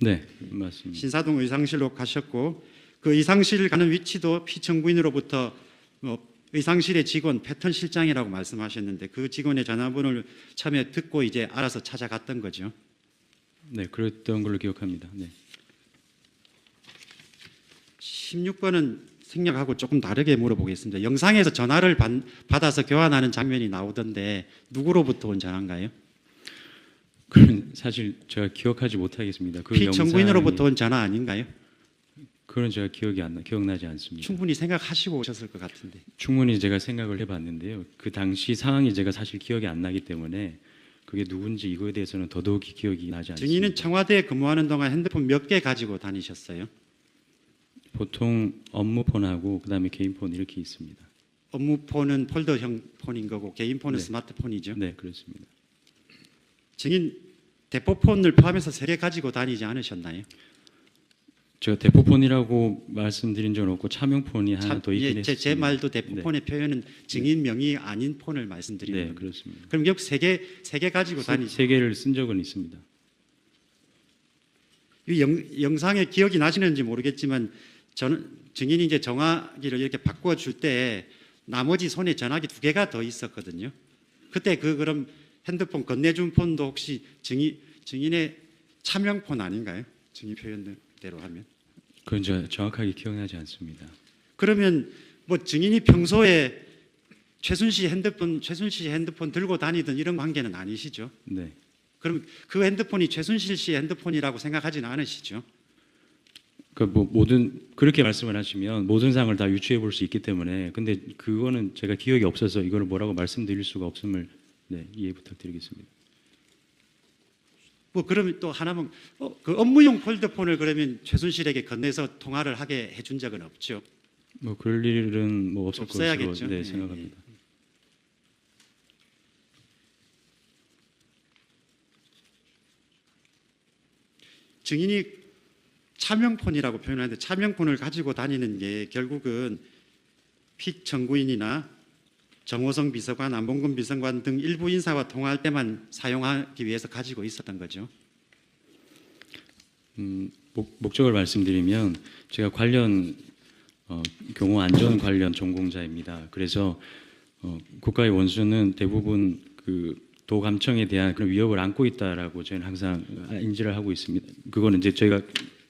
네, 맞습니다. 신사동 의상실로 가셨고 그 의상실 가는 위치도 피청구인으로부터 의상실의 직원 패턴 실장이라고 말씀하셨는데 그 직원의 전화번호를 처음에 듣고 이제 알아서 찾아갔던 거죠. 네, 그랬던 걸로 기억합니다. 네. 16번은 생략하고 조금 다르게 물어보겠습니다. 영상에서 전화를 받아서 교환하는 장면이 나오던데 누구로부터 온 전화인가요? 그건 사실 제가 기억하지 못하겠습니다. 그 피청구인으로부터 온 전화 아닌가요? 그건 제가 기억나지 않습니다. 충분히 생각하시고 오셨을 것 같은데. 충분히 제가 생각을 해봤는데요. 그 당시 상황이 제가 사실 기억이 안 나기 때문에 그게 누군지 이거에 대해서는 더더욱이 기억이 나지 않습니다. 증인은 청와대에 근무하는 동안 핸드폰 몇 개 가지고 다니셨어요? 보통 업무폰하고 그다음에 개인폰 이렇게 있습니다. 업무폰은 폴더형 폰인 거고 개인폰은 네. 스마트폰이죠. 네, 그렇습니다. 증인 대포폰을 포함해서 3개 가지고 다니지 않으셨나요? 제가 대포폰이라고 말씀드린 적은 없고 차명폰이 하나 더 있긴 했습니다. 제 말도 대포폰의 표현은 증인 명의 아닌 폰을 말씀드리는 네, 겁니다. 그렇습니다. 그럼 결국 세 개 가지고 다니시. 세 개를 쓴 적은 있습니다. 이 영상에 기억이 나시는지 모르겠지만 저는 증인이 이제 전화기를 이렇게 바꿔 줄 때 나머지 손에 전화기 2개가 더 있었거든요. 그때 그럼 핸드폰 건네준 폰도 혹시 증인의 차명폰 아닌가요? 증인 표현대로 하면. 그건 제가 정확하게 기억나지 않습니다. 그러면 뭐 증인이 평소에 최순실 핸드폰 들고 다니던 이런 관계는 아니시죠? 네. 그럼 그 핸드폰이 최순실 씨의 핸드폰이라고 생각하지는 않으시죠? 그렇게 말씀을 하시면 모든 상을 다 유추해 볼 수 있기 때문에 근데 그거는 제가 기억이 없어서 이거를 뭐라고 말씀드릴 수가 없음을 이해 부탁드리겠습니다. 뭐 그러면 또 하나만 그 업무용 폴더폰을 그러면 최순실에게 건네서 통화를 하게 해준 적은 없죠? 뭐 그럴 일은 뭐 없을 것으로 없어야겠죠. 예, 생각합니다. 증인이 차명폰이라고 표현하는데 차명폰을 가지고 다니는 게 결국은 피청구인이나 정호성 비서관, 안봉근 비서관 등 일부 인사와 통화할 때만 사용하기 위해서 가지고 있었던 거죠. 목적을 말씀드리면 제가 관련 경호 안전 관련 전공자입니다. 그래서 국가의 원수는 대부분 그 도감청에 대한 그런 위협을 안고 있다라고 저희는 항상 인지를 하고 있습니다. 그거는 이제 저희가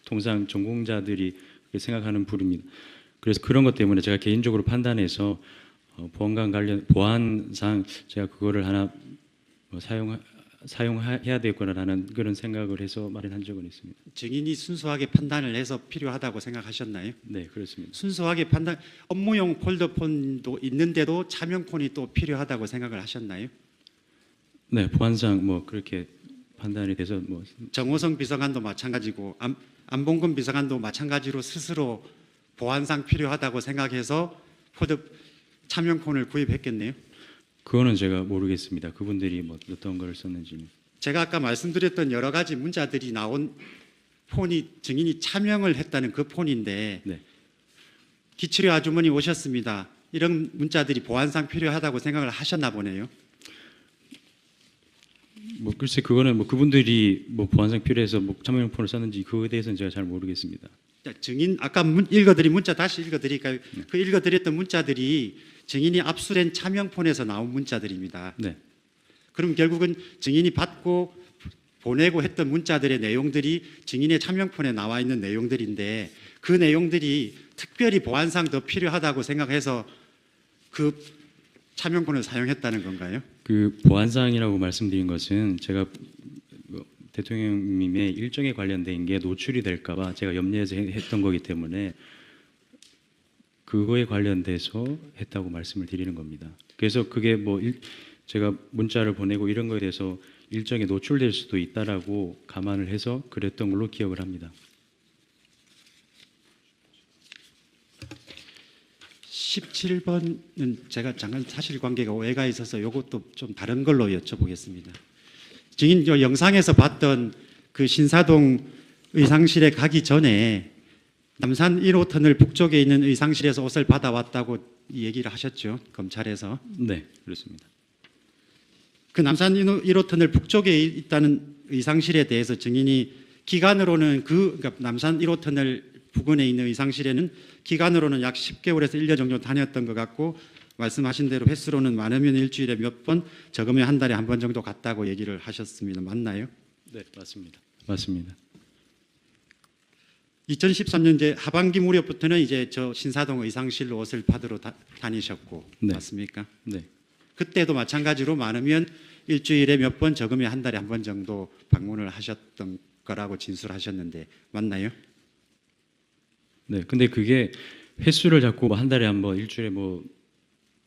통상 전공자들이 생각하는 부분입니다. 그래서 그런 것 때문에 제가 개인적으로 판단해서 보안관 관련 보안상 제가 그거를 하나 사용해야 되겠구나라는 그런 생각을 해서 마련한 적은 있습니다. 증인이 순수하게 판단을 해서 필요하다고 생각하셨나요? 네, 그렇습니다. 순수하게 업무용 폴더폰도 있는데도 차명폰이 또 필요하다고 생각을 하셨나요? 네, 보안상 뭐 그렇게 판단이 돼서 뭐 정호성 비서관도 마찬가지고 안봉근 비서관도 마찬가지로 스스로 보안상 필요하다고 생각해서 차명폰을 구입했겠네요. 그거는 제가 모르겠습니다. 그분들이 뭐 어떤 걸 썼는지는. 제가 아까 말씀드렸던 여러 가지 문자들이 나온 폰이 증인이 차명을 했다는 그 폰인데 네. 기치료 아주머니 오셨습니다. 이런 문자들이 보안상 필요하다고 생각을 하셨나 보네요. 뭐 글쎄 그거는 뭐 그분들이 뭐 보안상 필요해서 뭐 차명폰을 썼는지 그거에 대해서는 제가 잘 모르겠습니다. 증인 아까 읽어드린 문자 다시 읽어드릴까요? 그 읽어드렸던 문자들이 증인이 압수된 차명폰에서 나온 문자들입니다. 네. 그럼 결국은 증인이 받고 보내고 했던 문자들의 내용들이 증인의 차명폰에 나와 있는 내용들인데 그 내용들이 특별히 보안상 더 필요하다고 생각해서 그 차명폰을 사용했다는 건가요? 그 보안상이라고 말씀드린 것은 제가 대통령님의 일정에 관련된 게 노출이 될까봐 제가 염려해서 했던 거기 때문에 그거에 관련돼서 했다고 말씀을 드리는 겁니다. 그래서 그게 뭐 제가 문자를 보내고 이런 거에 대해서 일정에 노출될 수도 있다라고 감안을 해서 그랬던 걸로 기억을 합니다. 17번은 제가 잠깐 사실관계가 오해가 있어서 이것도 좀 다른 걸로 여쭤보겠습니다. 증인 영상에서 봤던 그 신사동 의상실에 가기 전에 남산 1호터널 북쪽에 있는 의상실에서 옷을 받아왔다고 얘기를 하셨죠. 검찰에서. 네, 그렇습니다. 그 남산 1호 터널 북쪽에 있다는 의상실에 대해서 증인이 기간으로는 그러니까 남산 1호 터널 부근에 있는 의상실에는 기간으로는 약 10개월에서 1년 정도 다녔던 것 같고 말씀하신 대로 횟수로는 많으면 일주일에 몇 번, 적으면 한 달에 한 번 정도 갔다고 얘기를 하셨습니다. 맞나요? 네, 맞습니다. 맞습니다. 2013년 이제 하반기 무렵부터는 이제 저 신사동 의상실로 옷을 받으러 다니셨고 네. 맞습니까? 네. 그때도 마찬가지로 많으면 일주일에 몇 번, 적으면 한 달에 한 번 정도 방문을 하셨던 거라고 진술하셨는데 맞나요? 네. 근데 그게 횟수를 잡고 뭐 한 달에 한 번, 일주일에 뭐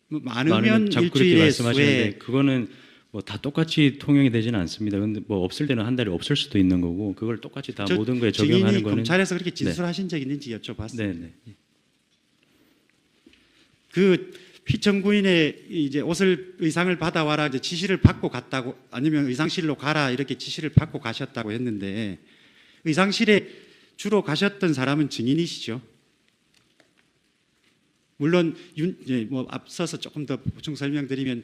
많으면 자꾸 그렇게 일주일에 말씀하시는데 수에 그거는 뭐 다 똑같이 통용이 되지는 않습니다. 근데 뭐 없을 때는 한 달에 없을 수도 있는 거고 그걸 똑같이 다 저 모든 거에 증인이 적용하는 거는 검찰에서 그렇게 진술하신 적 있는지 여쭤봤습니다. 네, 네. 그 피청구인의 이제 옷을 의상을 받아와라 이제 지시를 받고 갔다고 아니면 의상실로 가라 이렇게 지시를 받고 가셨다고 했는데 의상실에 주로 가셨던 사람은 증인이시죠? 물론 뭐 앞서서 조금 더 보충 설명드리면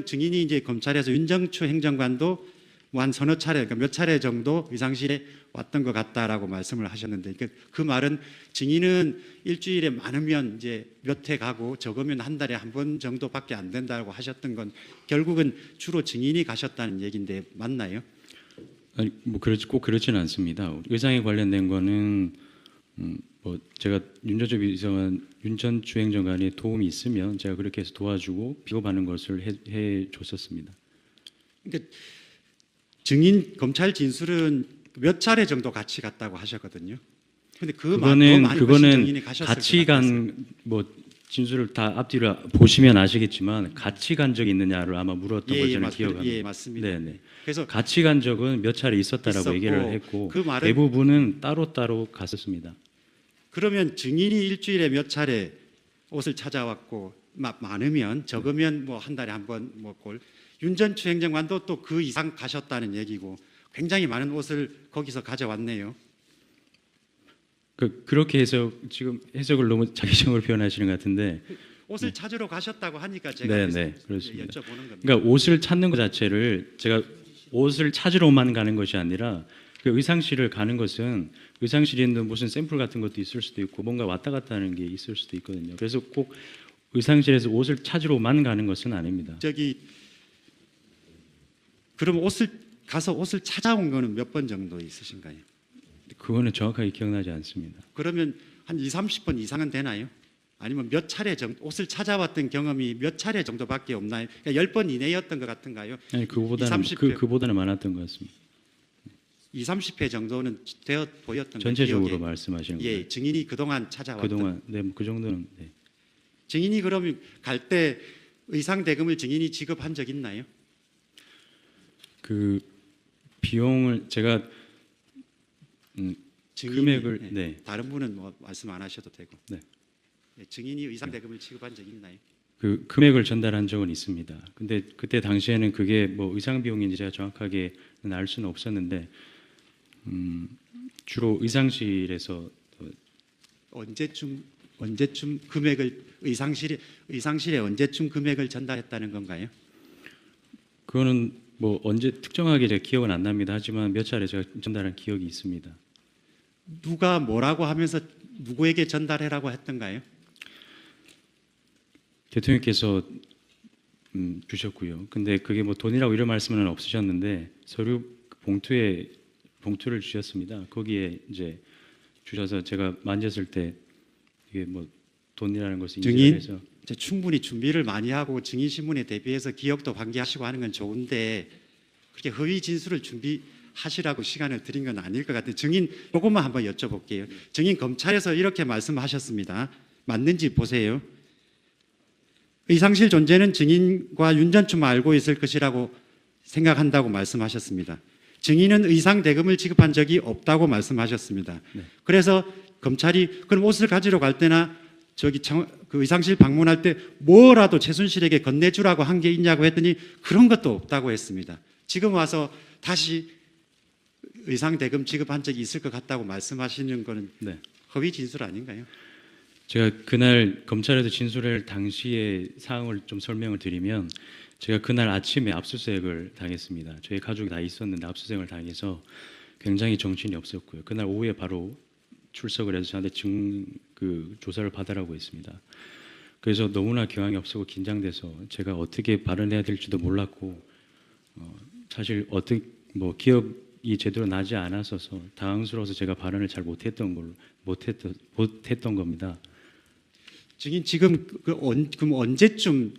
증인이 이제 검찰에서 윤정추 행정관도 뭐 한 서너 차례, 그러니까 몇 차례 정도 의상실에 왔던 것 같다라고 말씀을 하셨는데 그 말은 증인은 일주일에 많으면 이제 몇 회 가고 적으면 한 달에 한 번 정도밖에 안 된다고 하셨던 건 결국은 주로 증인이 가셨다는 얘기인데 맞나요? 아니 뭐 꼭 그렇지는 않습니다. 의상에 관련된 거는 뭐 제가 윤전추 행정관의 도움이 있으면 제가 그렇게 해서 도와주고 비호하는 것을 해 줬었습니다. 그러니까 검찰 진술은 몇 차례 정도 같이 갔다고 하셨거든요. 근데 그거는 같이 간 뭐 진술을 다 앞뒤로 보시면 아시겠지만 같이 간 적이 있느냐를 아마 물었던 걸 저는 기억합니다. 예, 맞습니다. 네네. 그래서 같이 간 적은 몇 차례 있었다라고 있었고, 얘기를 했고 그 말은- 대부분은 따로 갔었습니다. 그러면 증인이 일주일에 몇 차례 옷을 찾아왔고 많으면 적으면 뭐 한 달에 한 번 뭐 꼴 윤전추 행정관도 또 그 이상 가셨다는 얘기고 굉장히 많은 옷을 거기서 가져왔네요. 그렇게 해서 지금 해석을 너무 자기적으로 표현하시는 것 같은데 옷을 찾으러 가셨다고 하니까 제가 네, 그렇습니다. 여쭤보는 겁니다. 그러니까 옷을 찾는 것 자체를 제가 옷을 찾으러만 가는 것이 아니라 그 의상실을 가는 것은 의상실에 있는 무슨 샘플 같은 것도 있을 수도 있고 뭔가 왔다 갔다 하는 게 있을 수도 있거든요. 그래서 꼭 의상실에서 옷을 찾으러만 가는 것은 아닙니다. 그럼 옷을 찾아온 거는 몇 번 정도 있으신가요? 그거는 정확하게 기억나지 않습니다. 그러면 한 2, 30번 이상은 되나요? 아니면 몇 차례 정도 옷을 찾아왔던 경험이 몇 차례 정도밖에 없나요? 그러니까 10번 이내였던 것 같은가요? 아니 그거보다는 30회. 그보다는 많았던 것 같습니다. 2, 30회 정도는 되어 보였던 전체적으로 기억에. 말씀하시는 거예요. 예, 증인이 그동안 찾아왔던 그동안 그 정도는 네. 증인이 그럼 갈 때 의상 대금을 증인이 지급한 적 있나요? 그 비용을 제가 증인이, 금액을 예, 네. 다른 분은 뭐 말씀 안 하셔도 되고. 네. 예, 증인이 의상 대금을 지급한 적 있나요? 그 금액을 전달한 적은 있습니다. 근데 그때 당시에는 그게 뭐 의상 비용인지 제가 정확하게는 알 수는 없었는데 주로 의상실에서 언제쯤 금액을 의상실에 언제쯤 금액을 전달했다는 건가요? 그거는 뭐 언제 특정하게 제가 기억은 안 납니다. 하지만 몇 차례 제가 전달한 기억이 있습니다. 누가 뭐라고 하면서 누구에게 전달해라고 했던가요? 대통령께서 주셨고요. 근데 그게 뭐 돈이라고 이런 말씀은 없으셨는데 서류 봉투를 주셨습니다. 거기에 이제 주셔서 제가 만졌을 때 이게 뭐 돈이라는 것을 증인? 인지해서 이제 충분히 준비를 많이 하고 증인 신문에 대비해서 기억도 방기하시고 하는 건 좋은데 그렇게 허위 진술을 준비하시라고 시간을 드린 건 아닐 것 같아요. 증인 조금만 한번 여쭤볼게요. 증인 검찰에서 이렇게 말씀하셨습니다. 맞는지 보세요. 의상실 존재는 증인과 윤전추만 알고 있을 것이라고 생각한다고 말씀하셨습니다. 증인은 의상 대금을 지급한 적이 없다고 말씀하셨습니다. 네. 그래서 검찰이 그럼 옷을 가지러 갈 때나 그 의상실 방문할 때 뭐라도 최순실에게 건네주라고 한 게 있냐고 했더니 그런 것도 없다고 했습니다. 지금 와서 다시 의상 대금 지급한 적이 있을 것 같다고 말씀하시는 거는 네. 허위 진술 아닌가요? 제가 그날 검찰에서 진술할 당시의 사항을 좀 설명을 드리면 제가 그날 아침에 압수수색을 당했습니다. 저희 가족이 다 있었는데 압수수색을 당해서 굉장히 정신이 없었고요. 그날 오후에 바로 출석을 해서 저한테 조사를 받으라고 했습니다. 그래서 너무나 경황이 없었고 긴장돼서 제가 어떻게 발언해야 될지도 몰랐고 사실 기억이 제대로 나지 않았어서 당황스러워서 제가 발언을 잘 못했던 겁니다. 증인 지금 그럼 언제쯤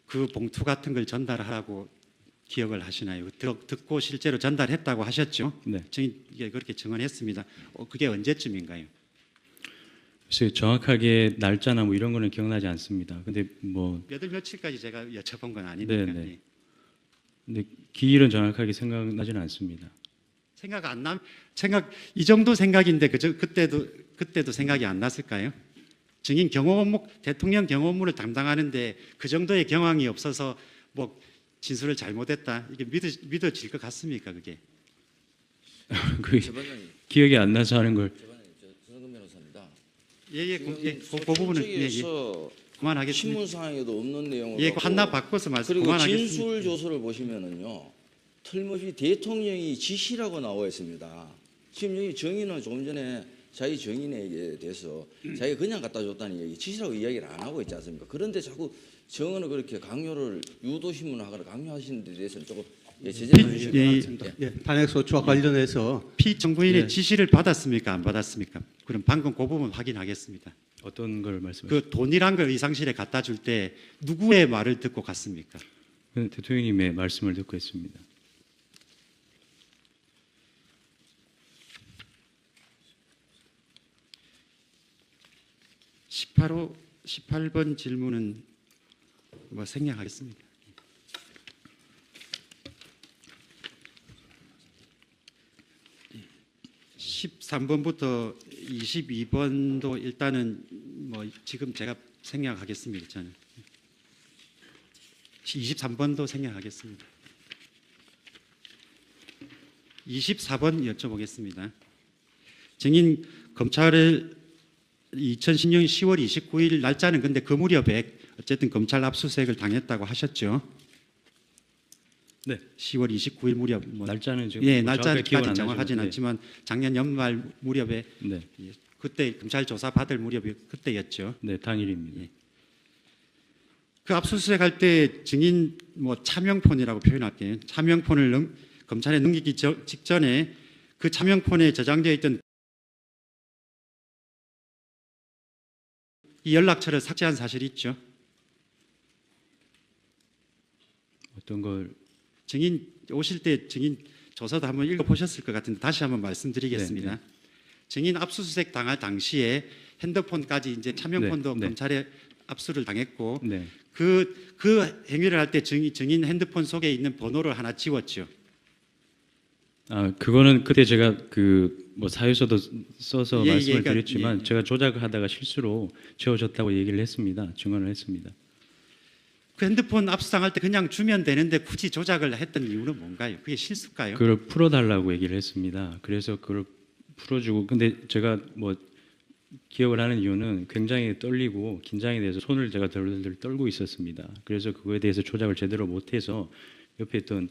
그 봉투 같은 걸 전달하라고 기억을 하시나요? 듣고 실제로 전달했다고 하셨죠? 네. 증인 이게 그렇게 증언했습니다. 그게 언제쯤인가요? 글쎄요, 정확하게 날짜나 뭐 이런 거는 기억나지 않습니다. 근데 몇월 며칠까지 제가 여쭤본 건 아니니까. 네네. 예. 근데 기일은 정확하게 생각나지는 않습니다. 이 정도 생각인데 그때도 생각이 안 났을까요? 증인 경호 업무, 대통령 경호 업무를 담당하는데 그 정도의 경황이 없어서 뭐 진술을 잘못했다 이게 믿어질 것 같습니까 그게? 그 재판장님, 기억이 안 나서 하는 걸 전성근 변호사입니다. 그 부분은 공적에서 그만하겠습니다. 신문상에도 없는 내용으로 예, 하나 바꿔서 말씀 그리고 그만하겠습니다. 진술 조서를 보시면은요 틀림없이 대통령이 지시라고 나와 있습니다. 지금 여기 정의는 조금 전에 자기 정인에게 대해서 자기가 그냥 갖다 줬다는 얘기 지시라고 이야기를 안 하고 있지 않습니까? 그런데 자꾸 정은을 그렇게 강요를 유도신문을 하거나 강요하시는 데 대해서는 조금 제재를 해주시기 바랍니다. 예, 탄핵소추와 관련해서 피정부인의 예. 지시를 받았습니까 안 받았습니까? 그럼 방금 그 부분 확인하겠습니다. 어떤 걸 말씀하시죠? 그 돈이란 걸 의상실에 갖다 줄 때 누구의 말을 듣고 갔습니까? 대통령님의 말씀을 듣고 있습니다. 18번 질문은 생략하겠습니다. 13번부터 22번도 일단은 지금 제가 생략하겠습니다. 저는 23번도 생략하겠습니다. 24번 여쭤보겠습니다. 증인 검찰을 2016년 10월 29일 날짜는 근데 그 무렵에 어쨌든 검찰 압수수색을 당했다고 하셨죠? 네. 10월 29일 무렵 날짜는 지금 예, 정확하게 기억은 날짜까지 안 정확하진 나지만, 않지만 작년 연말 무렵에 네. 그때 검찰 조사 받을 무렵이 그때였죠. 네, 당일입니다. 예. 그 압수수색할 때 증인 차명폰이라고 표현할게요. 차명폰을 검찰에 넘기기 직전에 그 차명폰에 저장되어 있던 이 연락처를 삭제한 사실이 있죠. 어떤 걸 증인 오실 때 증인 조서도 한번 읽어보셨을 것 같은데 다시 한번 말씀드리겠습니다. 네, 네. 증인 압수수색 당할 당시에 핸드폰까지 이제 차명폰도 네, 네. 검찰에 압수를 당했고 네. 그 행위를 할 때 증인 핸드폰 속에 있는 번호를 하나 지웠죠. 그거는 그때 제가 사유서도 써서 예, 말씀을 그러니까, 드렸지만 예. 제가 조작하다가 실수로 지워졌다고 얘기를 했습니다. 증언을 했습니다. 그 핸드폰 압수당할 때 그냥 주면 되는데 굳이 조작을 했던 이유는 뭔가요? 그게 실수일까요? 그걸 풀어달라고 얘기를 했습니다. 그래서 그걸 풀어주고 근데 제가 기억을 하는 이유는 굉장히 떨리고 긴장이 돼서 손을 제가 덜덜 떨고 있었습니다. 그래서 그거에 대해서 조작을 제대로 못해서 옆에 있던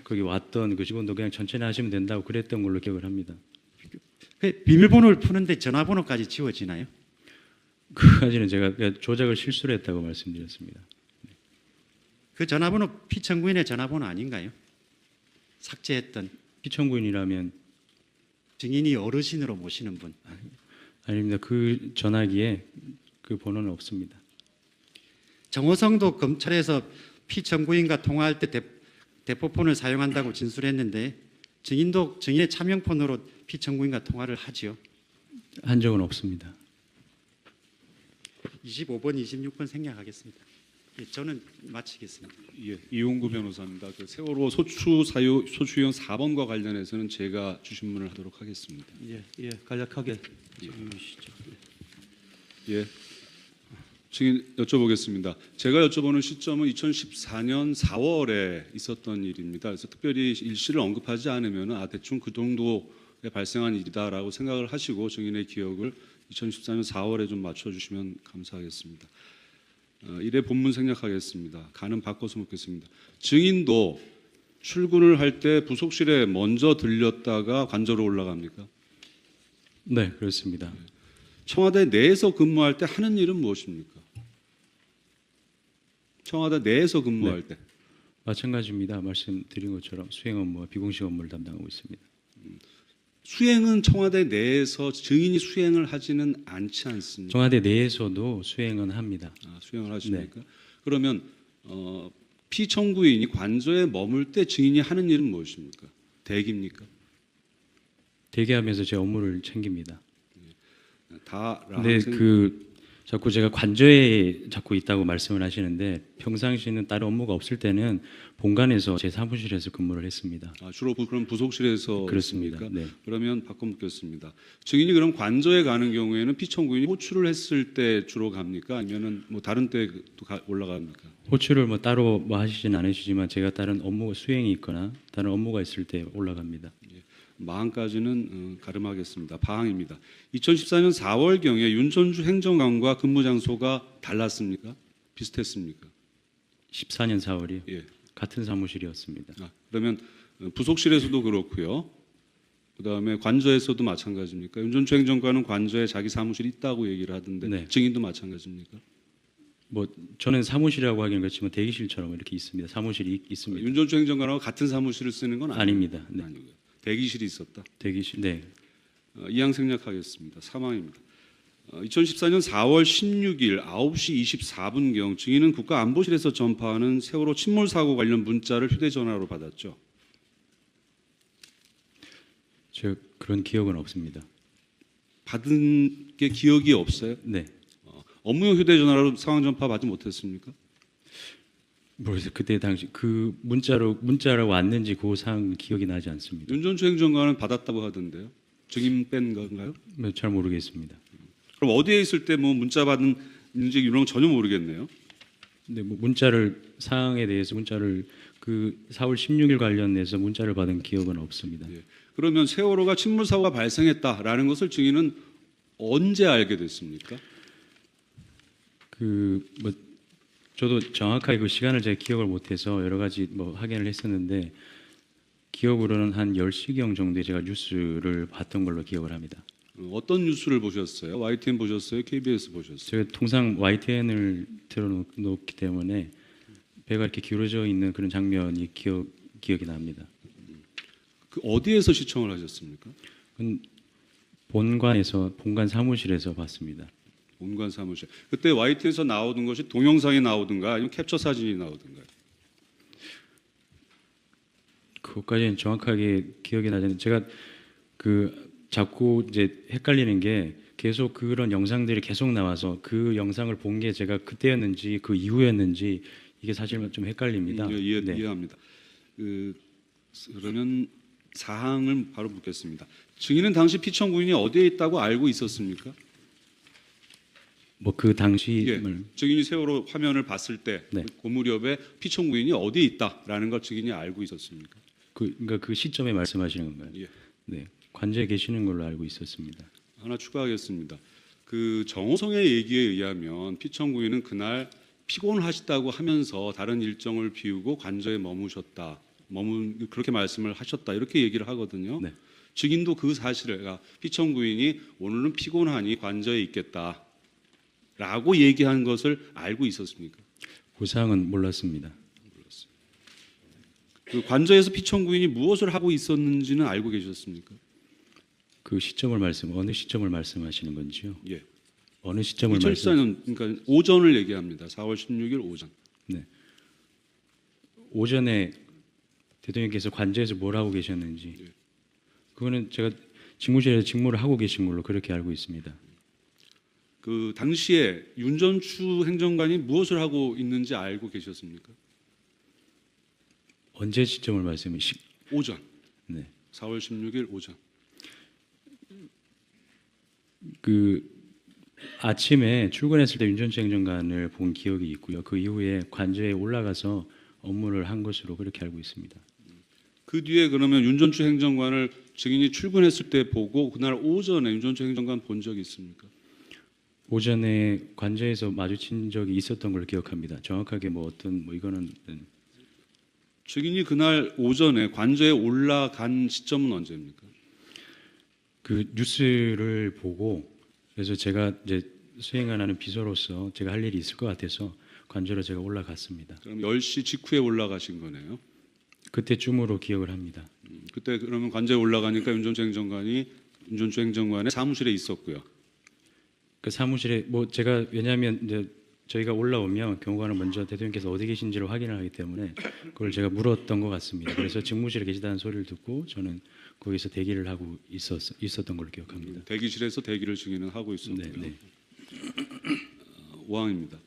거기 왔던 그 직원도 그냥 천천히 하시면 된다고 그랬던 걸로 기억을 합니다. 그 비밀번호를 푸는데 전화번호까지 지워지나요? 그까지는 제가 그냥 조작을 실수로 했다고 말씀드렸습니다. 그 전화번호 피청구인의 전화번호 아닌가요? 삭제했던 피청구인이라면 증인이 어르신으로 모시는 분. 아닙니다. 그 전화기에 그 번호는 없습니다. 정호성도 검찰에서 피청구인과 통화할 때 대포폰을 사용한다고 진술했는데 증인의 차명폰으로 피청구인과 통화를 하지요. 한 적은 없습니다. 25번, 26번 생략하겠습니다. 예, 저는 마치겠습니다. 예, 이용구 변호사입니다. 그 세월호 소추위원 4번과 관련해서는 제가 주신문을 하도록 하겠습니다. 예, 간략하게 주시죠. 예, 증인 여쭤보겠습니다. 제가 여쭤보는 시점은 2014년 4월에 있었던 일입니다. 그래서 특별히 일시를 언급하지 않으면 대충 그 정도에 발생한 일이다라고 생각을 하시고 증인의 기억을 2014년 4월에 좀 맞춰주시면 감사하겠습니다. 이래 본문 생략하겠습니다. 가는 바꿔서 묻겠습니다. 증인도 출근을 할 때 부속실에 먼저 들렸다가 관저로 올라갑니까? 네, 그렇습니다. 청와대 내에서 근무할 때 하는 일은 무엇입니까? 청와대 내에서 근무할 때. 마찬가지입니다. 말씀드린 것처럼 수행 업무와 비공식 업무를 담당하고 있습니다. 수행은 청와대 내에서 증인이 수행을 하지는 않지 않습니까? 청와대 내에서도 수행은 합니다. 수행을 하십니까? 그러면 피청구인이 관저에 머물 때 증인이 하는 일은 무엇입니까? 대기입니까? 대기하면서 제 업무를 챙깁니다. 다 근데 자꾸 제가 관저에 자꾸 있다고 말씀을 하시는데 평상시에는 다른 업무가 없을 때는 본관에서 제 사무실에서 근무를 했습니다. 주로 그럼 부속실에서 그렇습니다. 있습니까? 네. 그러면 바꿔 묻겠습니다. 증인이 그럼 관저에 가는 경우에는 피청구인이 호출을 했을 때 주로 갑니까? 아니면은 뭐 다른 때도 올라갑니까? 호출을 뭐 따로 뭐 하시진 않으시지만 제가 다른 업무 수행이 있거나 다른 업무가 있을 때 올라갑니다. 마항까지는 가름하겠습니다. 바항입니다. 2014년 4월경에 윤전주 행정관과 근무 장소가 달랐습니까? 비슷했습니까? 14년 4월이요. 예. 같은 사무실이었습니다. 그러면 부속실에서도 그렇고요. 그다음에 관저에서도 마찬가지입니까? 윤전주 행정관은 관저에 자기 사무실이 있다고 얘기를 하던데 네. 증인도 마찬가지입니까? 뭐 저는 사무실이라고 하기는 그렇지만 대기실처럼 이렇게 있습니다. 사무실이 있습니다. 윤전주 행정관하고 같은 사무실을 쓰는 건 아닙니다. 네. 아니고요. 대기실이 있었다. 대기실. 네. 이항 생략하겠습니다. 사망입니다. 2014년 4월 16일 9시 24분경 증인은 국가안보실에서 전파하는 세월호 침몰 사고 관련 문자를 휴대전화로 받았죠. 저 그런 기억은 없습니다. 받은 게 기억이 없어요? 네. 업무용 휴대전화로 상황 전파 받지 못했습니까? 모르겠어요. 그때 당시 그 문자라고 왔는지 그 사항 기억이 나지 않습니다. 윤전주 행정관은 받았다고 하던데요. 증인 뺀 건가요? 잘 모르겠습니다. 그럼 어디에 있을 때 뭐 문자 받은지 이런 건 전혀 모르겠네요. 근데 뭐 문자를 사항에 대해서 문자를 그 4월 16일 관련해서 문자를 받은 기억은 없습니다. 예. 그러면 세월호가 침몰 사고가 발생했다라는 것을 증인은 언제 알게 됐습니까? 뭐 저도 정확하게 그 시간을 제가 기억을 못해서 여러 가지 뭐 확인을 했었는데 기억으로는 한 10시경 정도에 제가 뉴스를 봤던 걸로 기억을 합니다. 어떤 뉴스를 보셨어요? YTN 보셨어요? KBS 보셨어요? 제가 통상 YTN을 틀어놓기 때문에 배가 이렇게 기울어져 있는 그런 장면이 기억이 납니다. 그 어디에서 시청을 하셨습니까? 본관 사무실에서 봤습니다. 본관 사무실. 그때 YTN에서 나오던 것이 동영상이 나오든가 아니면 캡처 사진이 나오든가요? 그것까지는 정확하게 기억이 나지 않는데 제가 자꾸 이제 헷갈리는 게 계속 그런 영상들이 계속 나와서 그 영상을 본 게 제가 그때였는지 그 이후였는지 이게 사실 좀 헷갈립니다. 네. 이해합니다. 그러면 사항을 바로 묻겠습니다. 증인은 당시 피청구인이 어디에 있다고 알고 있었습니까? 뭐 그 당시 증인이 세월호 화면을 봤을 때 네. 그 무렵에 피청구인이 어디에 있다라는 걸 증인이 알고 있었습니까? 그러니까 그 시점에 말씀하시는 건가요? 예. 네, 관저에 계시는 걸로 알고 있었습니다. 하나 추가하겠습니다. 그 정호성의 얘기에 의하면 피청구인은 그날 피곤하시다고 하면서 다른 일정을 비우고 관저에 그렇게 말씀을 하셨다 이렇게 얘기를 하거든요. 네. 증인도 그 사실을 피청구인이 오늘은 피곤하니 관저에 있겠다라고 얘기한 것을 알고 있었습니까? 그 사항은 몰랐습니다. 그 관저에서 피청구인이 무엇을 하고 있었는지는 알고 계셨습니까? 그 어느 시점을 말씀하시는 건지요? 예. 어느 시점을 2014년 그러니까 오전을 얘기합니다. 4월 16일 오전. 네. 오전에 대통령께서 관저에서 뭘 하고 계셨는지 예. 그거는 제가 직무실에서 직무를 하고 계신 걸로 그렇게 알고 있습니다. 그 당시에 윤전추 행정관이 무엇을 하고 있는지 알고 계셨습니까? 언제 시점을 말씀해? 오전. 네. 4월 16일 오전. 그 아침에 출근했을 때 윤전추 행정관을 본 기억이 있고요. 그 이후에 관저에 올라가서 업무를 한 것으로 그렇게 알고 있습니다. 그 뒤에 그러면 윤전추 행정관을 증인이 출근했을 때 보고 그날 오전에 윤전추 행정관 본 적이 있습니까? 오전에 관저에서 마주친 적이 있었던 걸로 기억합니다. 정확하게 뭐 어떤 뭐 이거는 증인이 그날 오전에 관저에 올라간 시점은 언제입니까? 그 뉴스를 보고 그래서 제가 이제 수행하는 비서로서 제가 할 일이 있을 것 같아서 관저로 제가 올라갔습니다. 그럼 10시 직후에 올라가신 거네요. 그때쯤으로 기억을 합니다. 그때 그러면 관저에 올라가니까 윤전주 행정관의 사무실에 있었고요. 그 사무실에 뭐 제가 왜냐하면 이제 저희가 올라오면 경호관은 먼저 대통령께서 어디 계신지를 확인을 하기 때문에 그걸 제가 물었던 것 같습니다. 그래서 직무실에 계시다는 소리를 듣고 저는 거기서 대기를 하고 있었던 걸로 기억합니다. 대기실에서 대기를 증인은 하고 있었고요. 네, 네. 5항입니다.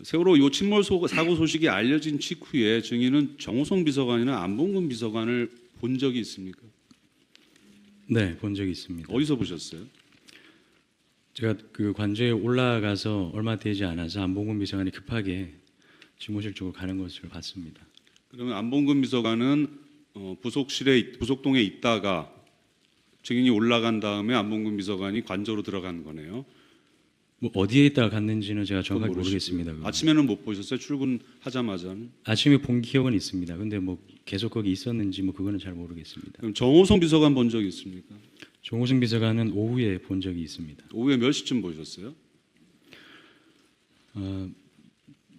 세월호 요 침몰 사고 소식이 알려진 직후에 증인은 정호성 비서관이나 안봉근 비서관을 본 적이 있습니까? 네, 본 적이 있습니다. 어디서 보셨어요? 제가 그 관저에 올라가서 얼마 되지 않아서 안봉근 비서관이 급하게 집무실 쪽으로 가는 것을 봤습니다. 그러면 안봉근 비서관은 부속동에 있다가 증인이 올라간 다음에 안봉근 비서관이 관저로 들어간 거네요. 뭐 어디에 있다가 갔는지는 제가 정확하게 그건 모르시고요. 모르겠습니다. 그건. 아침에는 못 보셨어요? 출근하자마자는? 아침에 본 기억은 있습니다. 근데 뭐 계속 거기 있었는지 뭐 그거는 잘 모르겠습니다. 그럼 정호성 비서관 본 적이 있습니까? 정호승 비서관은 오후에 본 적이 있습니다. 오후에 몇 시쯤 보셨어요?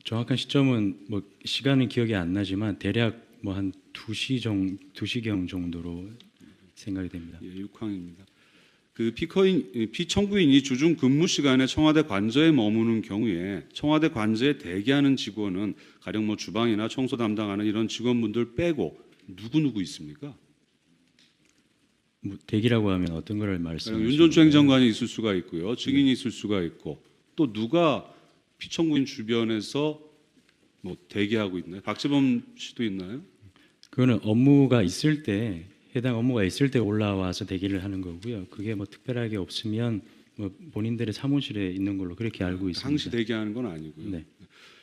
정확한 시점은 뭐 시간은 기억이 안 나지만 대략 뭐 한 2시경 정도로 생각이 됩니다. 예, 6항입니다. 그 피청구인이 주중 근무 시간에 청와대 관저에 머무는 경우에 청와대 관저에 대기하는 직원은 가령 뭐 주방이나 청소 담당하는 이런 직원분들 빼고 누구 있습니까? 뭐 대기라고 하면 어떤 걸 말씀하시는 윤전주 거예요? 행정관이 있을 수가 있고요, 증인이 있을 수가 있고 또 누가 피청구인 주변에서 뭐 대기하고 있나요? 박지범 씨도 있나요? 그거는 업무가 있을 때 해당 업무가 있을 때 올라와서 대기를 하는 거고요. 그게 뭐 특별하게 없으면 뭐 본인들의 사무실에 있는 걸로 그렇게 알고 있습니다. 항시 대기하는 건 아니고요. 네.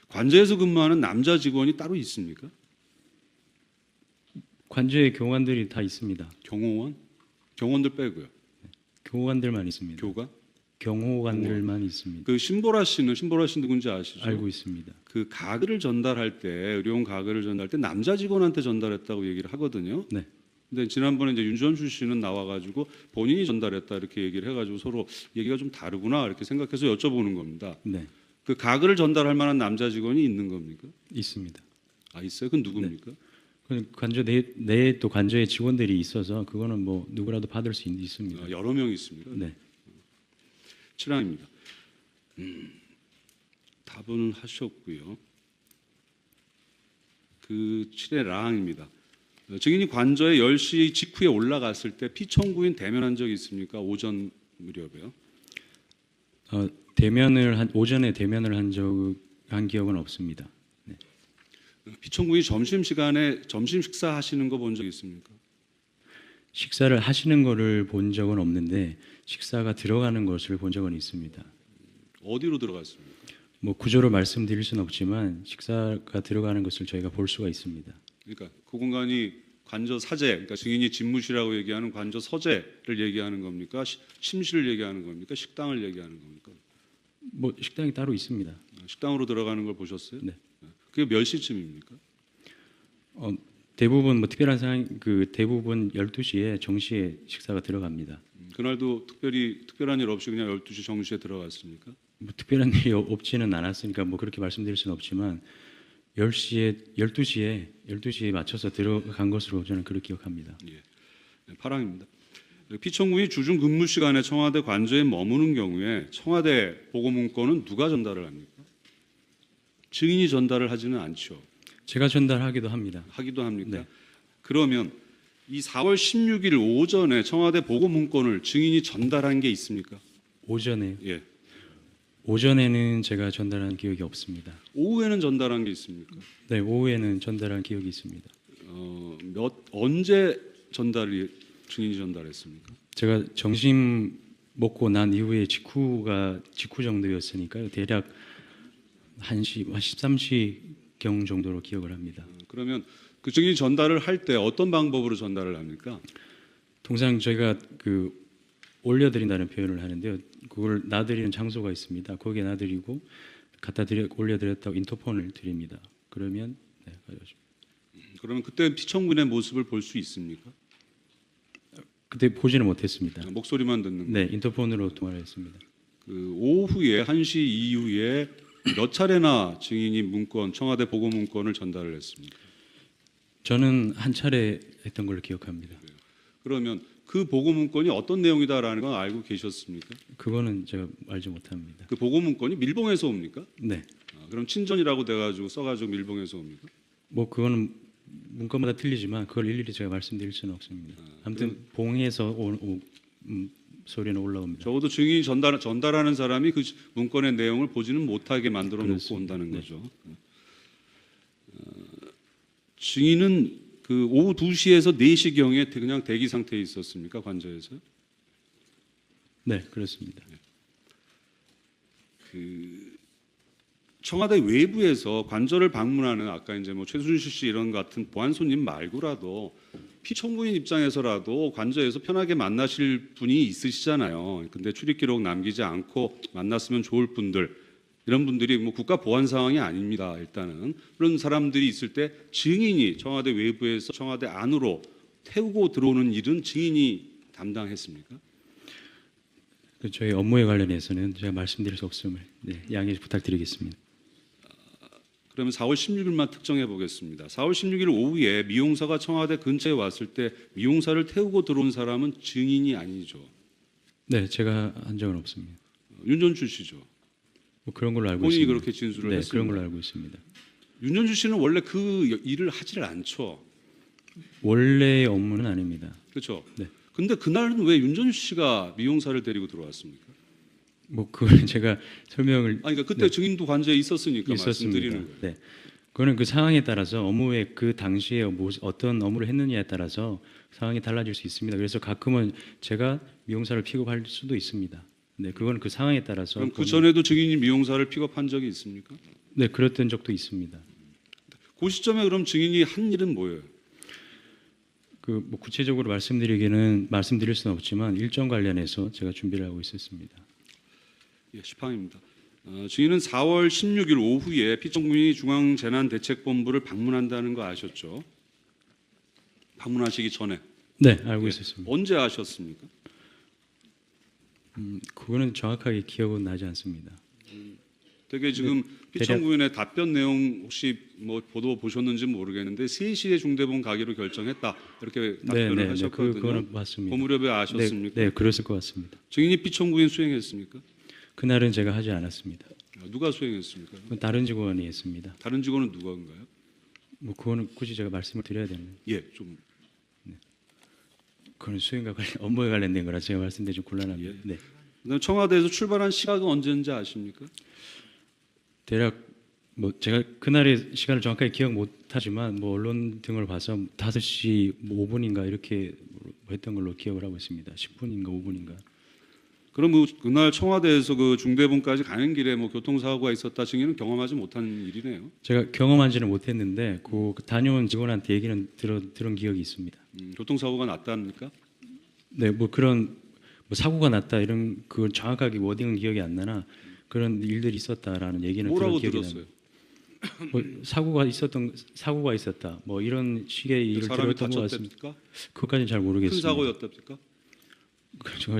관저에서 근무하는 남자 직원이 따로 있습니까? 관저에 경호관들이 다 있습니다. 경호원들 빼고요. 경호관들만 있습니다. 교관? 경호관들만 있습니다. 그 신보라 씨는 누군지 아시죠? 알고 있습니다. 그 가글을 전달할 때 의료용 가글을 전달할 때 남자 직원한테 전달했다고 얘기를 하거든요. 네. 근데 지난번에 이제 윤전주 씨는 나와가지고 본인이 전달했다 이렇게 얘기를 해가지고 서로 얘기가 좀 다르구나 이렇게 생각해서 여쭤보는 겁니다. 네. 그 가글을 전달할 만한 남자 직원이 있는 겁니까? 있습니다. 아 있어요? 그건 누굽니까? 그 관저 내에 또 관저에 직원들이 있어서 그거는 뭐 누구라도 받을 수 있습니다. 여러 명이 있습니까? 네. 7항입니다. 답은 하셨고요. 그 7의 라항입니다. 증인이 관저에 10시 직후에 올라갔을 때 피청구인 대면한 적이 있습니까? 오전 무렵에요. 오전에 대면을 한 기억은 없습니다. 네. 피청구인 점심시간에 점심 식사하시는 거 본 적 있습니까? 식사를 하시는 거를 본 적은 없는데 식사가 들어가는 것을 본 적은 있습니다. 어디로 들어갔습니까? 뭐 구조로 말씀드릴 수는 없지만 식사가 들어가는 것을 저희가 볼 수가 있습니다. 그러니까 그 공간이 관저 사제, 그러니까 증인이 집무실이라고 얘기하는 관저 서재를 얘기하는 겁니까? 침실을 얘기하는 겁니까? 식당을 얘기하는 겁니까? 뭐 식당이 따로 있습니다. 식당으로 들어가는 걸 보셨어요? 네. 그게 몇 시쯤입니까? 대부분 뭐 특별한 상황 대부분 12시에 정시에 식사가 들어갑니다. 그날도 특별한 일 없이 그냥 12시 정시에 들어갔습니까? 뭐 특별한 일이 없지는 않았으니까 뭐 그렇게 말씀드릴 수는 없지만 12시에 맞춰서 들어간 것으로 저는 그렇게 기억합니다. 네, 8항입니다. 피청구인이 주중 근무 시간에 청와대 관저에 머무는 경우에 청와대 보고 문건은 누가 전달을 합니까? 증인이 전달을 하지는 않죠. 제가 전달하기도 합니다. 하기도 합니까? 네. 그러면 이 4월 16일 오전에 청와대 보고 문건을 증인이 전달한 게 있습니까? 오전에요? 예. 오전에는 제가 전달한 기억이 없습니다. 오후에는 전달한 게 있습니까? 네, 오후에는 전달한 기억이 있습니다. 언제 증인이 전달했습니까? 제가 점심 먹고 난 이후에 직후 정도였으니까요. 대략 1시, 13시경 정도로 기억을 합니다. 그러면 그 증인이 전달을 할 때 어떤 방법으로 전달을 합니까? 통상 저희가 올려드린다는 표현을 하는데요. 그걸 놔드리는 장소가 있습니다. 거기에 놔드리고 올려드렸다고 인터폰을 드립니다. 그러면 네, 가져오십니다. 그러면 그때 피청구인의 모습을 볼 수 있습니까? 그때 보지는 못했습니다. 목소리만 듣는 네, 인터폰으로 통화를 했습니다. 그 오후에 1시 이후에 몇 차례나 증인이 문건, 청와대 보고 문건을 전달을 했습니다. 저는 한 차례 했던 걸로 기억합니다. 그러면 그 보고 문건이 어떤 내용이다라는 건 알고 계셨습니까? 그거는 제가 알지 못합니다. 그 보고 문건이 밀봉에서 옵니까? 네, 그럼 친전이라고 돼가지고 써가지고 밀봉에서 옵니까? 뭐 그거는 문건마다 틀리지만 그걸 일일이 제가 말씀드릴 수는 없습니다. 아무튼 봉에서 소리는 올라옵니다. 적어도 증인이 전달하는 사람이 그 문건의 내용을 보지는 못하게 만들어 놓고 온다는 네. 거죠. 증인은 그 오후 2시에서 4시경에 그냥 대기 상태에 있었습니까? 관저에서? 네, 그렇습니다. 그 청와대 외부에서 관저를 방문하는 아까 이제 뭐 최순실 씨 이런 같은 보안 손님 말고라도 피청구인 입장에서라도 관저에서 편하게 만나실 분이 있으시잖아요. 근데 출입 기록 남기지 않고 만났으면 좋을 분들, 이런 분들이 뭐 국가 보안 상황이 아닙니다. 일단은 그런 사람들이 있을 때 증인이 청와대 외부에서 청와대 안으로 태우고 들어오는 일은 증인이 담당했습니까? 저희 업무에 관련해서는 제가 말씀드릴 수 없음을 양해 부탁드리겠습니다. 그러면 4월 16일만 특정해 보겠습니다. 4월 16일 오후에 미용사가 청와대 근처에 왔을 때 미용사를 태우고 들어온 사람은 증인이 아니죠. 네, 제가 한 적은 없습니다. 윤전추 씨죠. 뭐 그런 걸로 알고 본인이 있습니다. 그렇게 진술을 네, 했습니다. 그런 걸로 알고 있습니다. 윤전추 씨는 원래 그 일을 하질 않죠. 원래의 업무는 아닙니다. 그렇죠. 네. 근데 그날은 왜 윤전추 씨가 미용사를 데리고 들어왔습니까? 뭐 그걸 제가 설명을 아니 그러니까 그때 증인도 관저에 있었으니까 말씀드리는 있었습니다. 거예요. 네, 그거는 그 상황에 따라서 업무에 그 당시에 어떤 업무를 했느냐에 따라서 상황이 달라질 수 있습니다. 그래서 가끔은 제가 미용사를 픽업할 수도 있습니다. 네, 그건 그 상황에 따라서. 그럼 그 전에도 증인이 미용사를 픽업한 적이 있습니까? 네, 그랬던 적도 있습니다. 그 시점에 그럼 증인이 한 일은 뭐예요? 그 뭐 구체적으로 말씀드릴 수는 없지만 일정 관련해서 제가 준비를 하고 있었습니다. 예, 시팡입니다. 증인은 4월 16일 오후에 피청구인이 중앙재난대책본부를 방문한다는 거 아셨죠? 방문하시기 전에. 네, 알고 예, 있었습니다. 언제 아셨습니까? 그거는 정확하게 기억은 나지 않습니다. 되게 지금 피청구인의 답변 내용 혹시 뭐 보도 보셨는지 모르겠는데 3시에 중대본 가기로 결정했다 이렇게 답변을 하셨거든요. 그거는 맞습니다. 그 무렵에 아셨습니까? 네, 그랬을 것 같습니다. 증인이 피청구인 수행했습니까? 그날은 제가 하지 않았습니다. 누가 수행했습니까? 다른 직원이 했습니다. 다른 직원은 누가인가요? 뭐 그거는 굳이 제가 말씀을 드려야 되는. 예, 좀 그건 수행과 관련 업무에 관련된 거라 제가 말씀드리기 좀 곤란합니다. 예. 네, 그다음 청와대에서 출발한 시각은 언제인지 아십니까? 대략 뭐 제가 그날의 시간을 정확하게 기억 못하지만 뭐 언론 등을 봐서 5시 뭐 5분인가 이렇게 했던 걸로 기억을 하고 있습니다. 10분인가 5분인가. 그럼 그날 청와대에서 그 중대본까지 가는 길에 뭐 교통사고가 있었다 증인은 경험하지 못한 일이네요. 제가 경험한지는 못했는데 그 다녀온 직원한테 얘기는 들은 기억이 있습니다. 교통사고가 났답니까? 네, 뭐 그런 뭐 사고가 났다 이런 그 정확하게 워딩은 기억이 안 나나 그런 일들이 있었다라는 얘기는 뭐라고 들은 기억이 들었어요? 납니다. 뭐 사고가 있었다 뭐 이런 식의 일을 사람이 들었던 것 같습니다. 다쳤답니까? 그것까지는 잘 모르겠습니다. 큰 사고였답니까?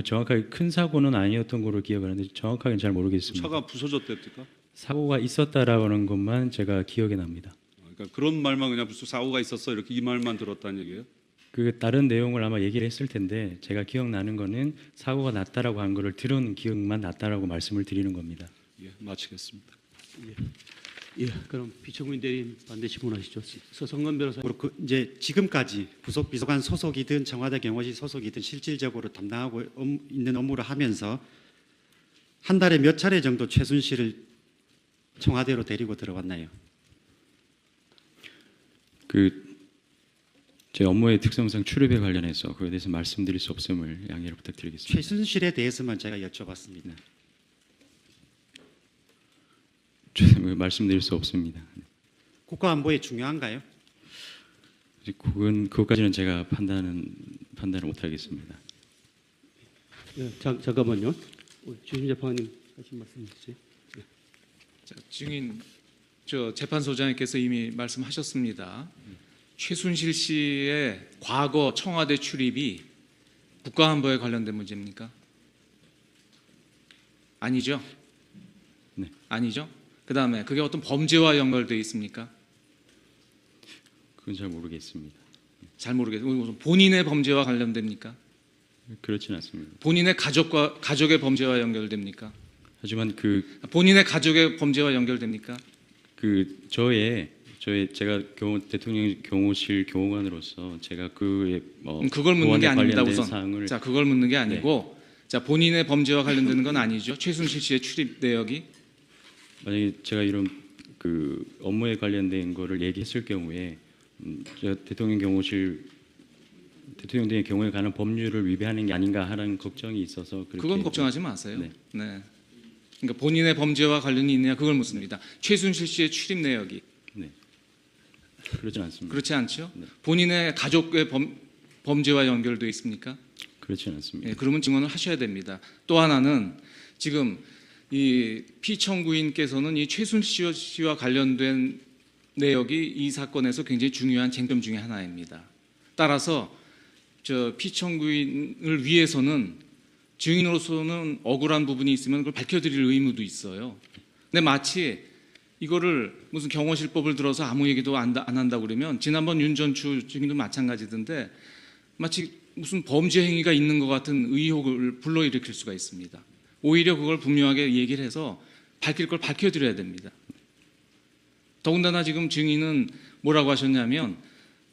정확하게 큰 사고는 아니었던 걸로 기억을 하는데 정확하게는 잘 모르겠습니다. 차가 부서졌답니까? 사고가 있었다라는 것만 제가 기억이 납니다. 그러니까 그런 말만 그냥 무슨 사고가 있었어 이렇게 이 말만 들었다는 얘기예요? 그 다른 내용을 아마 얘기를 했을 텐데 제가 기억나는 거는 사고가 났다라고 한 거를 들은 기억만 났다라고 말씀을 드리는 겁니다. 예, 마치겠습니다. 예, 그럼 피청구인 대리인 반대 질문하시죠. 서성건 변호사. 그리고 이제 지금까지 부속 비서관 소속이든 청와대 경호실 소속이든 실질적으로 담당하고 있는 업무를 하면서 한 달에 몇 차례 정도 최순실을 청와대로 데리고 들어왔나요? 제 업무의 특성상 출입에 관련해서 그에 대해서 말씀드릴 수 없음을 양해를 부탁드리겠습니다. 최순실에 대해서만 제가 여쭤봤습니다. 말씀드릴 수 없습니다. 국가안보에 중요한가요? 그것까지는 제가 판단을 못하겠습니다. 잠깐만요. 주심 재판관님 하신 말씀 주세요. 자, 증인 재판소장님께서 이미 말씀하셨습니다. 최순실 씨의 과거 청와대 출입이 국가안보에 관련된 문제입니까? 아니죠? 네. 아니죠? 그다음에 그게 어떤 범죄와 연결되어 있습니까? 그건 잘 모르겠습니다. 잘 모르겠어요. 본인의 범죄와 관련됩니까? 그렇진 않습니다. 본인의 가족의 범죄와 연결됩니까? 하지만 본인의 가족의 범죄와 연결됩니까? 제가 대통령 경호실 경호관으로서 제가 그에 그걸 묻는 게 아닙니다. 우선 사항을 자, 그걸 묻는 게 아니고 자, 본인의 범죄와 관련되는 건 아니죠. 최순실 씨의 출입 내역이 만약에 제가 이런 업무에 관련된 거를 얘기했을 경우에 제가 대통령의 경우에 관한 법률을 위배하는 게 아닌가 하는 걱정이 있어서 그건 걱정하지 마세요. 네. 네. 그러니까 본인의 범죄와 관련이 있느냐 그걸 묻습니다. 최순실 씨의 출입 내역이 네. 그러진 않습니다. 그렇지 않죠? 네. 본인의 가족의 범죄와 연결되어 있습니까? 그렇진 않습니다. 네, 그러면 증언을 하셔야 됩니다. 또 하나는 지금 이 피청구인께서는 이 최순실 씨와 관련된 내역이 이 사건에서 굉장히 중요한 쟁점 중에 하나입니다. 따라서 피청구인을 위해서는 증인으로서는 억울한 부분이 있으면 그걸 밝혀드릴 의무도 있어요. 근데 마치 이거를 무슨 경호실법을 들어서 아무 얘기도 안 한다고 그러면 지난번 윤전추 증인도 마찬가지던데 마치 무슨 범죄 행위가 있는 것 같은 의혹을 불러일으킬 수가 있습니다. 오히려 그걸 분명하게 얘기를 해서 밝힐 걸 밝혀드려야 됩니다. 더군다나 지금 증인은 뭐라고 하셨냐면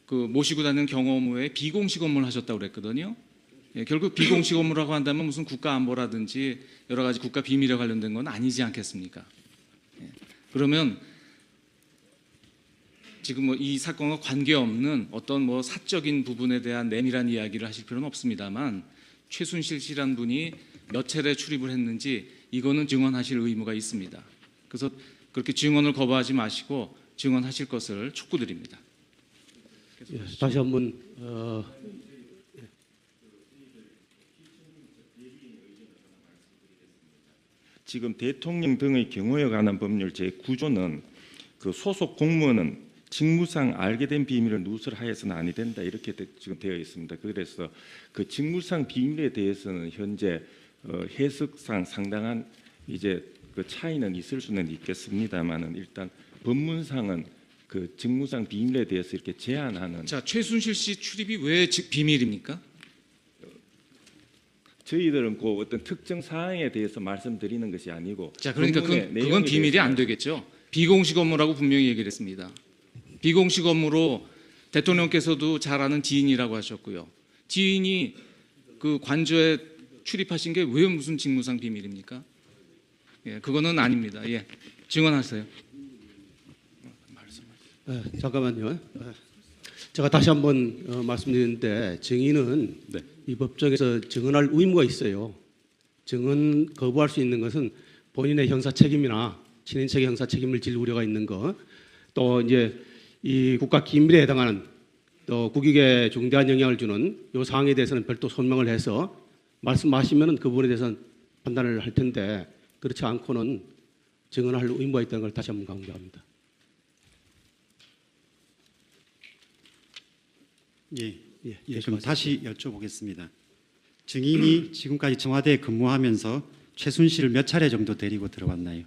모시고 다니는 경호 업무에 비공식 업무를 하셨다고 그랬거든요. 결국 비공식 업무라고 한다면 무슨 국가안보라든지 여러 가지 국가 비밀에 관련된 건 아니지 않겠습니까? 그러면 지금 이 사건과 관계없는 어떤 사적인 부분에 대한 내밀한 이야기를 하실 필요는 없습니다만 최순실 씨란 분이 몇 차례 출입을 했는지 이거는 증언하실 의무가 있습니다. 그래서 그렇게 증언을 거부하지 마시고 증언하실 것을 촉구드립니다. 다시 한번 지금 대통령 등의 경호에 관한 법률 제9조는 소속 공무원은 직무상 알게 된 비밀을 누설하여서는 아니 된다 이렇게 지금 되어 있습니다. 그래서 그 직무상 비밀에 대해서는 현재 해석상 상당한 이제 차이는 있을 수는 있겠습니다만은 일단 법문상은 그 직무상 비밀에 대해서 이렇게 제한하는. 자, 최순실 씨 출입이 왜 비밀입니까? 저희들은 그 어떤 특정 사항에 대해서 말씀드리는 것이 아니고. 자, 그러니까 그건 비밀이 안 되겠죠. 비공식 업무라고 분명히 얘기를 했습니다. 비공식 업무로 대통령께서도 잘 아는 지인이라고 하셨고요. 지인이 그 관저에 출입하신 게 왜 무슨 직무상 비밀입니까? 예, 그거는 아닙니다. 예, 증언하세요. 잠깐만요. 제가 다시 한번 말씀드리는데 증인은 네. 이 법정에서 증언할 의무가 있어요. 증언 거부할 수 있는 것은 본인의 형사 책임이나 친인척의 형사 책임을 질 우려가 있는 것, 또 이제 이 국가 기밀에 해당하는 또 국익에 중대한 영향을 주는 이 사항에 대해서는 별도 소명을 해서 말씀하시면은 그 부분에 대해서는 판단을 할 텐데 그렇지 않고는 증언할 의무가 있다는 걸 다시 한번 강조합니다. 그럼 다시 여쭤보겠습니다. 증인이 지금까지 청와대에 근무하면서 최순실을 몇 차례 정도 데리고 들어왔나요?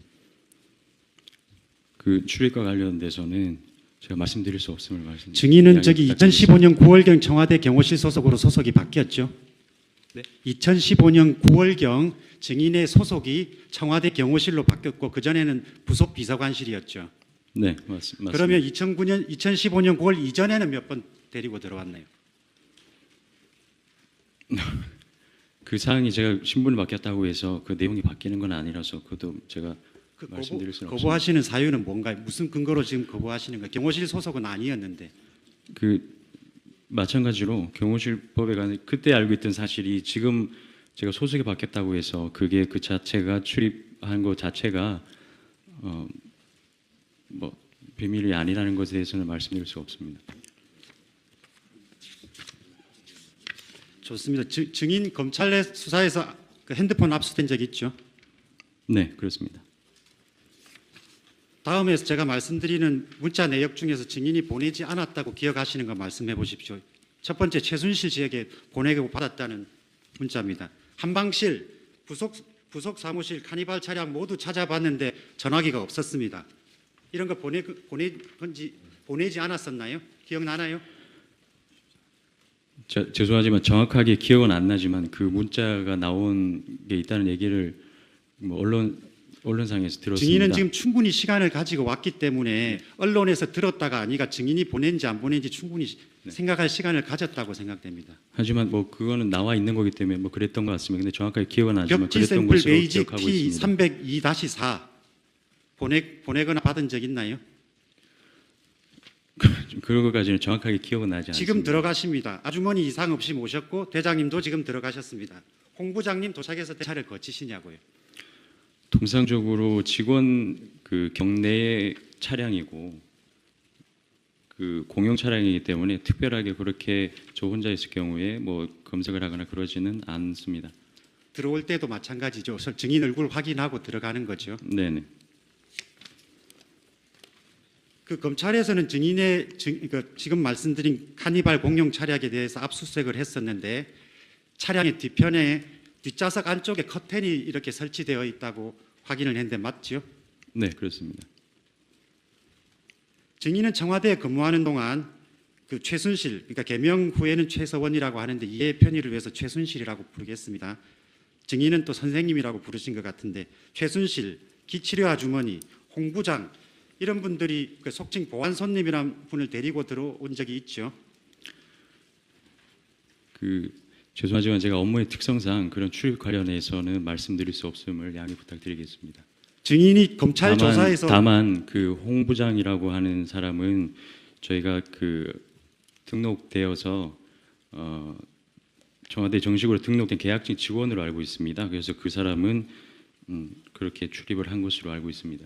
그 출입과 관련돼서는 제가 말씀드릴 수 없음을 말씀드립니다. 증인은 저기 2015년 9월경 청와대 경호실 소속으로 소속이 바뀌었죠? 네? 2015년 9월경 증인의 소속이 청와대 경호실로 바뀌었고 그 전에는 부속 비서관실이었죠. 네, 맞습니다. 그러면 2015년 9월 이전에는 몇 번 데리고 들어왔나요? 그 사항이 제가 신분을 바뀌었다고 해서 그 내용이 바뀌는 건 아니라서 그것도 제가 말씀드릴 수는 없습니다. 거부하시는 사유는 뭔가요? 무슨 근거로 지금 거부하시는 거예요? 경호실 소속은 아니었는데. 마찬가지로 경호실법에 관해 그때 알고 있던 사실이 지금 제가 소속이 바뀌었다고 해서 그게 그 자체가 출입한 것 자체가 비밀이 아니라는 것에 대해서는 말씀드릴 수 없습니다. 좋습니다. 증인 검찰 내 수사에서 그 핸드폰 압수된 적 있죠? 네, 그렇습니다. 다음에 제가 말씀드리는 문자 내역 중에서 증인이 보내지 않았다고 기억하시는 거 말씀해 보십시오. 첫 번째 최순실 씨에게 보내고 받았다는 문자입니다. 한방실, 부속 사무실, 카니발 차량 모두 찾아봤는데 전화기가 없었습니다. 이런 거 보내지 않았었나요? 기억나나요? 죄송하지만 정확하게 기억은 안 나지만 그 문자가 나온 게 있다는 얘기를 뭐 언론상에서 들었습니다. 증인은 지금 충분히 시간을 가지고 왔기 때문에 언론에서 들었다가 아니가 증인이 보낸지 안 보낸지 충분히 생각할 시간을 가졌다고 생각됩니다. 하지만 뭐 그거는 나와 있는 거기 때문에 뭐 그랬던 것 같습니다. 근데 정확하게 기억은 안 나지만 벽지 그랬던 샘플 것으로 베이직 기억하고 T 있습니다. 302-4 보내거나 받은 적 있나요? 그런 것까지는 정확하게 기억은 나지 않습니다. 지금 들어가십니다. 아주머니 이상 없이 모셨고 대장님도 지금 들어가셨습니다. 홍 부장님 도착해서 차를 거치시냐고요. 통상적으로 직원 그 경내의 차량이고 그 공용 차량이기 때문에 특별하게 그렇게 저 혼자 있을 경우에 뭐 검색을 하거나 그러지는 않습니다. 들어올 때도 마찬가지죠. 증인 얼굴 확인하고 들어가는 거죠. 네네. 그 검찰에서는 증인의 지금 말씀드린 카니발 공용 차량에 대해서 압수수색을 했었는데 차량의 뒤편에 뒷좌석 안쪽에 커튼이 이렇게 설치되어 있다고 확인을 했는데 맞죠? 네, 그렇습니다. 증인은 청와대에 근무하는 동안 그 최순실, 그러니까 개명 후에는 최서원이라고 하는데 이해 편의를 위해서 최순실이라고 부르겠습니다. 증인은 또 선생님이라고 부르신 것 같은데 최순실, 기치료 아주머니, 홍 부장 이런 분들이 그 속칭 보안 손님이라는 분을 데리고 들어온 적이 있죠. 죄송하지만 제가 업무의 특성상 그런 출입 관련해서는 말씀드릴 수 없음을 양해 부탁드리겠습니다. 증인이 검찰 조사에서 다만 그 홍 부장이라고 하는 사람은 저희가 그 등록되어서 청와대 정식으로 등록된 계약직 직원으로 알고 있습니다. 그래서 그 사람은 그렇게 출입을 한 것으로 알고 있습니다.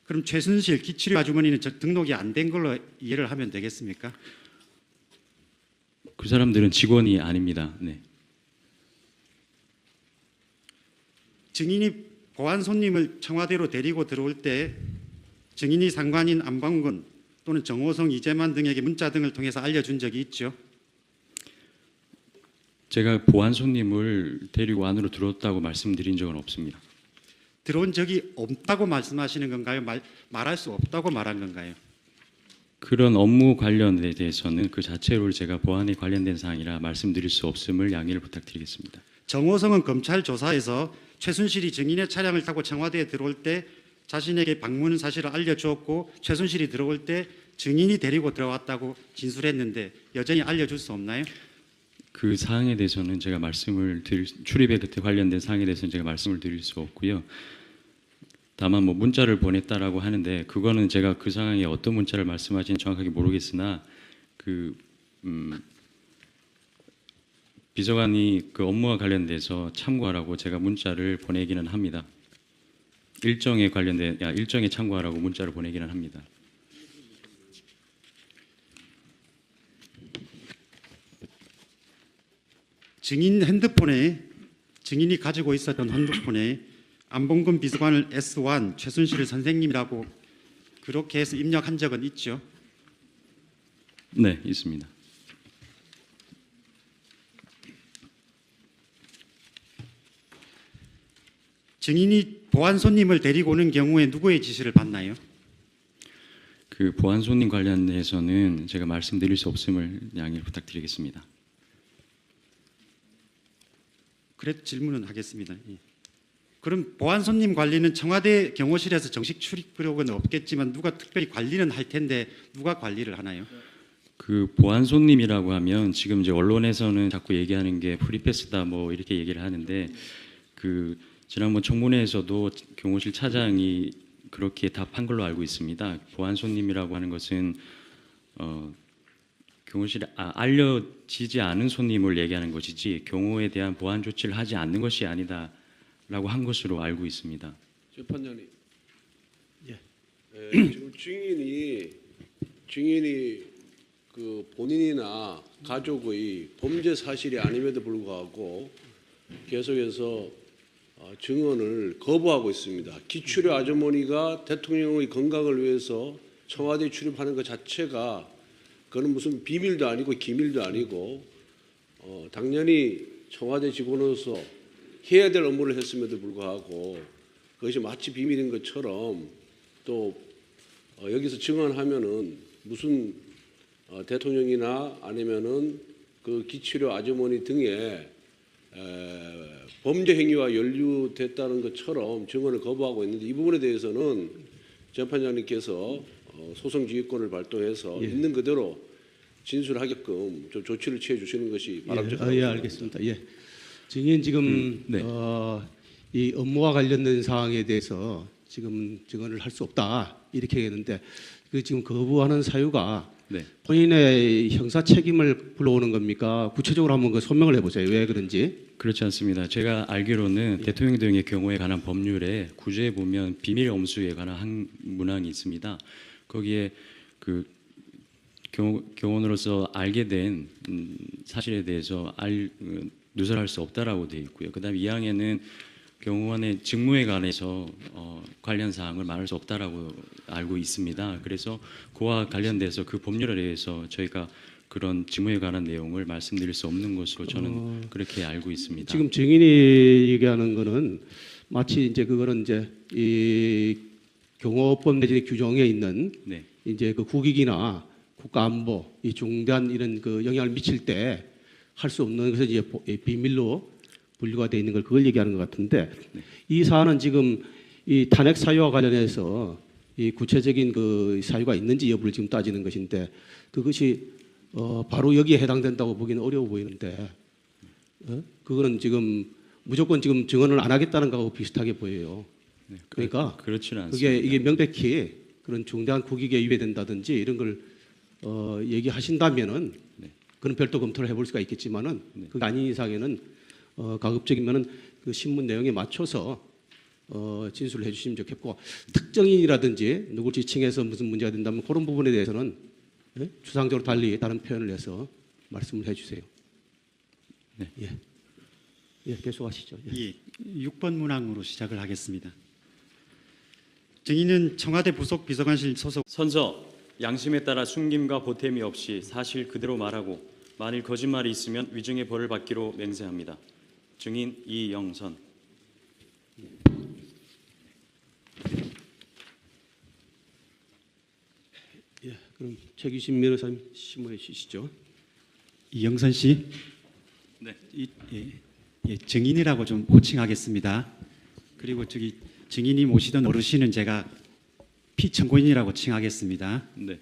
그럼 최순실, 기치료 아주머니는 등록이 안 된 걸로 이해를 하면 되겠습니까? 그 사람들은 직원이 아닙니다. 네. 증인이 보안 손님을 청와대로 데리고 들어올 때 증인이 상관인 안방근 또는 정호성, 이재만 등에게 문자 등을 통해서 알려준 적이 있죠. 제가 보안 손님을 데리고 안으로 들어왔다고 말씀드린 적은 없습니다. 들어온 적이 없다고 말씀하시는 건가요? 말할 수 없다고 말한 건가요? 그런 업무 관련에 대해서는 그 자체로 제가 보안에 관련된 사항이라 말씀드릴 수 없음을 양해를 부탁드리겠습니다. 정호성은 검찰 조사에서 최순실이 증인의 차량을 타고 청와대에 들어올 때 자신에게 방문 사실을 알려주었고 최순실이 들어올 때 증인이 데리고 들어왔다고 진술했는데 여전히 알려줄 수 없나요? 그 사항에 대해서는 제가 출입에 그때 관련된 사항에 대해서는 제가 말씀을 드릴 수 없고요. 다만 뭐 문자를 보냈다라고 하는데 그거는 제가 그 상황에 어떤 문자를 말씀하시는지 정확하게 모르겠으나 비서관이 그 업무와 관련돼서 참고하라고 제가 문자를 보내기는 합니다. 일정에 참고하라고 문자를 보내기는 합니다. 증인 핸드폰에 증인이 가지고 있었던 핸드폰에 안봉근 비서관을 S1 최순실 선생님이라고 그렇게 해서 입력한 적은 있죠. 네, 있습니다. 증인이 보안 손님을 데리고 오는 경우에 누구의 지시를 받나요? 그 보안 손님 관련해서는 제가 말씀드릴 수 없음을 양해를 부탁드리겠습니다. 그래 질문은 하겠습니다. 예. 그럼 보안 손님 관리는 청와대 경호실에서 정식 출입 기록은 없겠지만 누가 특별히 관리는 할 텐데 누가 관리를 하나요? 그 보안 손님이라고 하면 지금 이제 언론에서는 자꾸 얘기하는 게 프리패스다 뭐 이렇게 얘기를 하는데 그 지난번 청문회에서도 경호실 차장이 그렇게 답한 걸로 알고 있습니다. 보안 손님이라고 하는 것은 경호실에 알려지지 않은 손님을 얘기하는 것이지 경호에 대한 보안 조치를 하지 않는 것이 아니다라고 한 것으로 알고 있습니다. 재판장님. 예. 지금 증인이 그 본인이나 가족의 범죄 사실이 아님에도 불구하고 계속해서 증언을 거부하고 있습니다. 기출의 아주머니가 대통령의 건강을 위해서 청와대에 출입하는 것 자체가 그건 무슨 비밀도 아니고 기밀도 아니고 당연히 청와대 직원으로서 해야 될 업무를 했음에도 불구하고 그것이 마치 비밀인 것처럼 또 여기서 증언하면은 무슨 대통령이나 아니면은 그 기치료 아주머니 등의 범죄 행위와 연루됐다는 것처럼 증언을 거부하고 있는데 이 부분에 대해서는 재판장님께서 소송 지휘권을 발동해서 예. 있는 그대로 진술하게끔 좀 조치를 취해 주시는 것이 바람직하다고 예, 생각합니다. 알겠습니다. 예. 증인 지금 네. 이 업무와 관련된 사항에 대해서 지금 증언을 할 수 없다 이렇게 했는데 그 지금 거부하는 사유가 네. 본인의 형사 책임을 불러오는 겁니까? 구체적으로 한번 그 소명을 해보세요. 왜 그런지. 그렇지 않습니다. 제가 알기로는 대통령 등의 경우에 관한 법률에 구제에 보면 비밀 엄수에 관한 한 문항이 있습니다. 거기에 그 경원으로서 알게 된 사실에 대해서 누설할 수 없다라고 되어 있고요. 그다음에 2항에는 경호원의 직무에 관해서 관련 사항을 말할 수 없다라고 알고 있습니다. 그래서 그와 관련돼서 그 법률에 의해서 저희가 그런 직무에 관한 내용을 말씀드릴 수 없는 것으로 저는 그렇게 알고 있습니다. 지금 증인이 얘기하는 거는 마치 이제 그거는 이제 이 경호법 내지 규정에 있는 네. 이제 그 국익이나 국가안보 이 중대한 이런 그 영향을 미칠 때 할 수 없는 것을 이제 비밀로 분류가 돼 있는 걸 그걸 얘기하는 것 같은데 이 사안은 지금 이 탄핵 사유와 관련해서 이 구체적인 그 사유가 있는지 여부를 지금 따지는 것인데 그것이 바로 여기에 해당된다고 보기는 어려워 보이는데 그거는 지금 무조건 지금 증언을 안 하겠다는 거하고 비슷하게 보여요. 그러니까 그렇지는 않습니다. 그게 이게 명백히 그런 중대한 국익에 위배된다든지 이런 걸 얘기하신다면은 그건 별도 검토를 해볼 수가 있겠지만은 그게 아닌 이상에는 가급적이면은 그 신문 내용에 맞춰서 진술을 해주시면 좋겠고 특정인이라든지 누굴 지칭해서 무슨 문제가 된다면 그런 부분에 대해서는 추상적으로 달리 다른 표현을 해서 말씀을 해주세요. 네. 예, 계속하시죠. 예. 예, 6번 문항으로 시작을 하겠습니다. 증인은 청와대 부속 비서관실 소속 선서 양심에 따라 숨김과 보탬이 없이 사실 그대로 말하고 만일 거짓말이 있으면 위증의 벌을 받기로 맹세합니다. 증인 이영선. 예, 그럼 최규신 변호사님 심호해 주시죠. 이영선 씨, 네. 증인이라고 좀 호칭하겠습니다. 그리고 저기 증인이 모시던 어르신은 제가 피청구인이라고 칭하겠습니다. 네.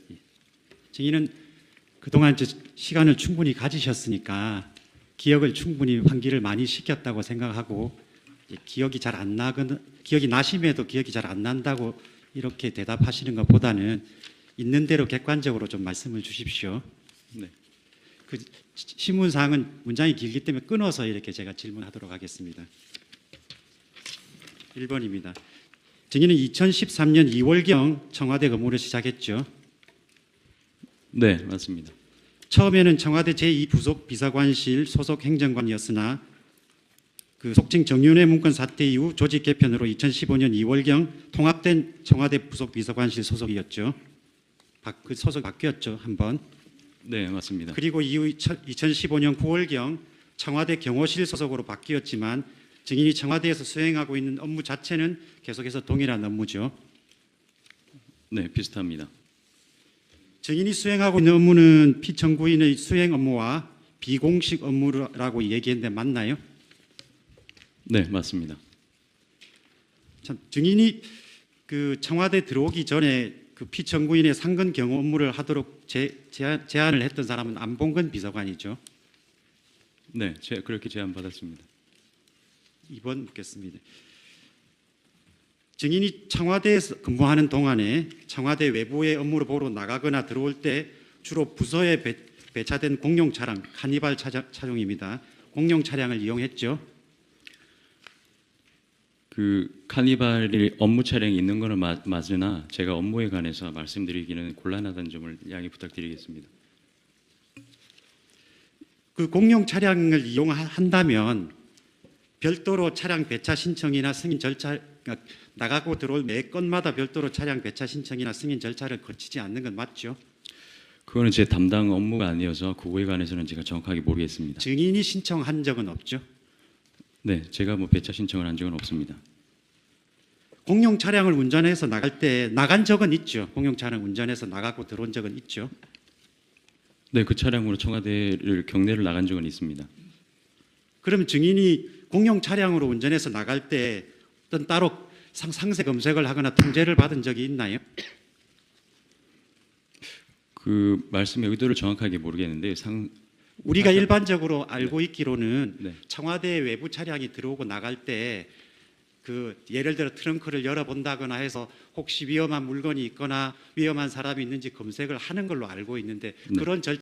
증인은 그동안 시간을 충분히 가지셨으니까 기억을 충분히 환기를 많이 시켰다고 생각하고 기억이 잘 안 나거나 기억이 나심에도 기억이 잘 안 난다고 이렇게 대답하시는 것보다는 있는 대로 객관적으로 좀 말씀을 주십시오. 네. 그 신문사항은 문장이 길기 때문에 끊어서 이렇게 제가 질문하도록 하겠습니다. 1번입니다. 증인은 2013년 2월경 청와대 근무를 시작했죠. 네, 맞습니다. 처음에는 청와대 제2부속 비서관실 소속 행정관이었으나 그 속칭 정윤회 문건 사태 이후 조직 개편으로 2015년 2월경 통합된 청와대 부속 비서관실 소속이었죠. 그 소속 바뀌었죠, 한번. 네, 맞습니다. 그리고 이후 2015년 9월경 청와대 경호실 소속으로 바뀌었지만 증인이 청와대에서 수행하고 있는 업무 자체는 계속해서 동일한 업무죠. 네, 비슷합니다. 증인이 수행하고 있는 업무는 피청구인의 수행 업무와 비공식 업무라고 얘기했는데 맞나요? 네, 맞습니다. 참, 증인이 그 청와대 들어오기 전에 그 피청구인의 상근 경호 업무를 하도록 제안을 했던 사람은 안봉근 비서관이죠. 네, 제가 그렇게 제안받았습니다. 2번 묻겠습니다. 증인이 청와대에서 근무하는 동안에 청와대 외부의 업무를 보러 나가거나 들어올 때 주로 부서에 배차된 공용 차량, 카니발 차종입니다. 공용 차량을 이용했죠. 그 카니발이 업무 차량이 있는 거는 맞으나 제가 업무에 관해서 말씀드리기는 곤란하다는 점을 양해 부탁드리겠습니다. 그 공용 차량을 이용한다면 별도로 차량 배차 신청이나 승인 절차, 그러니까 나가고 들어올 매 건마다 별도로 차량 배차 신청이나 승인 절차를 거치지 않는 건 맞죠? 그거는 제 담당 업무가 아니어서 그거에 관해서는 제가 정확하게 모르겠습니다. 증인이 신청한 적은 없죠? 네, 제가 뭐 배차 신청을 한 적은 없습니다. 공용 차량을 운전해서 나갈 때 나간 적은 있죠? 공용 차량 운전해서 나가고 들어온 적은 있죠? 네, 그 차량으로 청와대를 경내를 나간 적은 있습니다. 그럼 증인이 공용 차량으로 운전해서 나갈 때 어떤 따로 상세 검색을 하거나 통제를 받은 적이 있나요? 그 말씀의 의도를 정확하게 모르겠는데 우리가 일반적으로 알고 있기로는 네. 청와대 외부 차량이 들어오고 나갈 때 그 예를 들어 트렁크를 열어본다거나 해서 혹시 위험한 물건이 있거나 위험한 사람이 있는지 검색을 하는 걸로 알고 있는데 네. 그런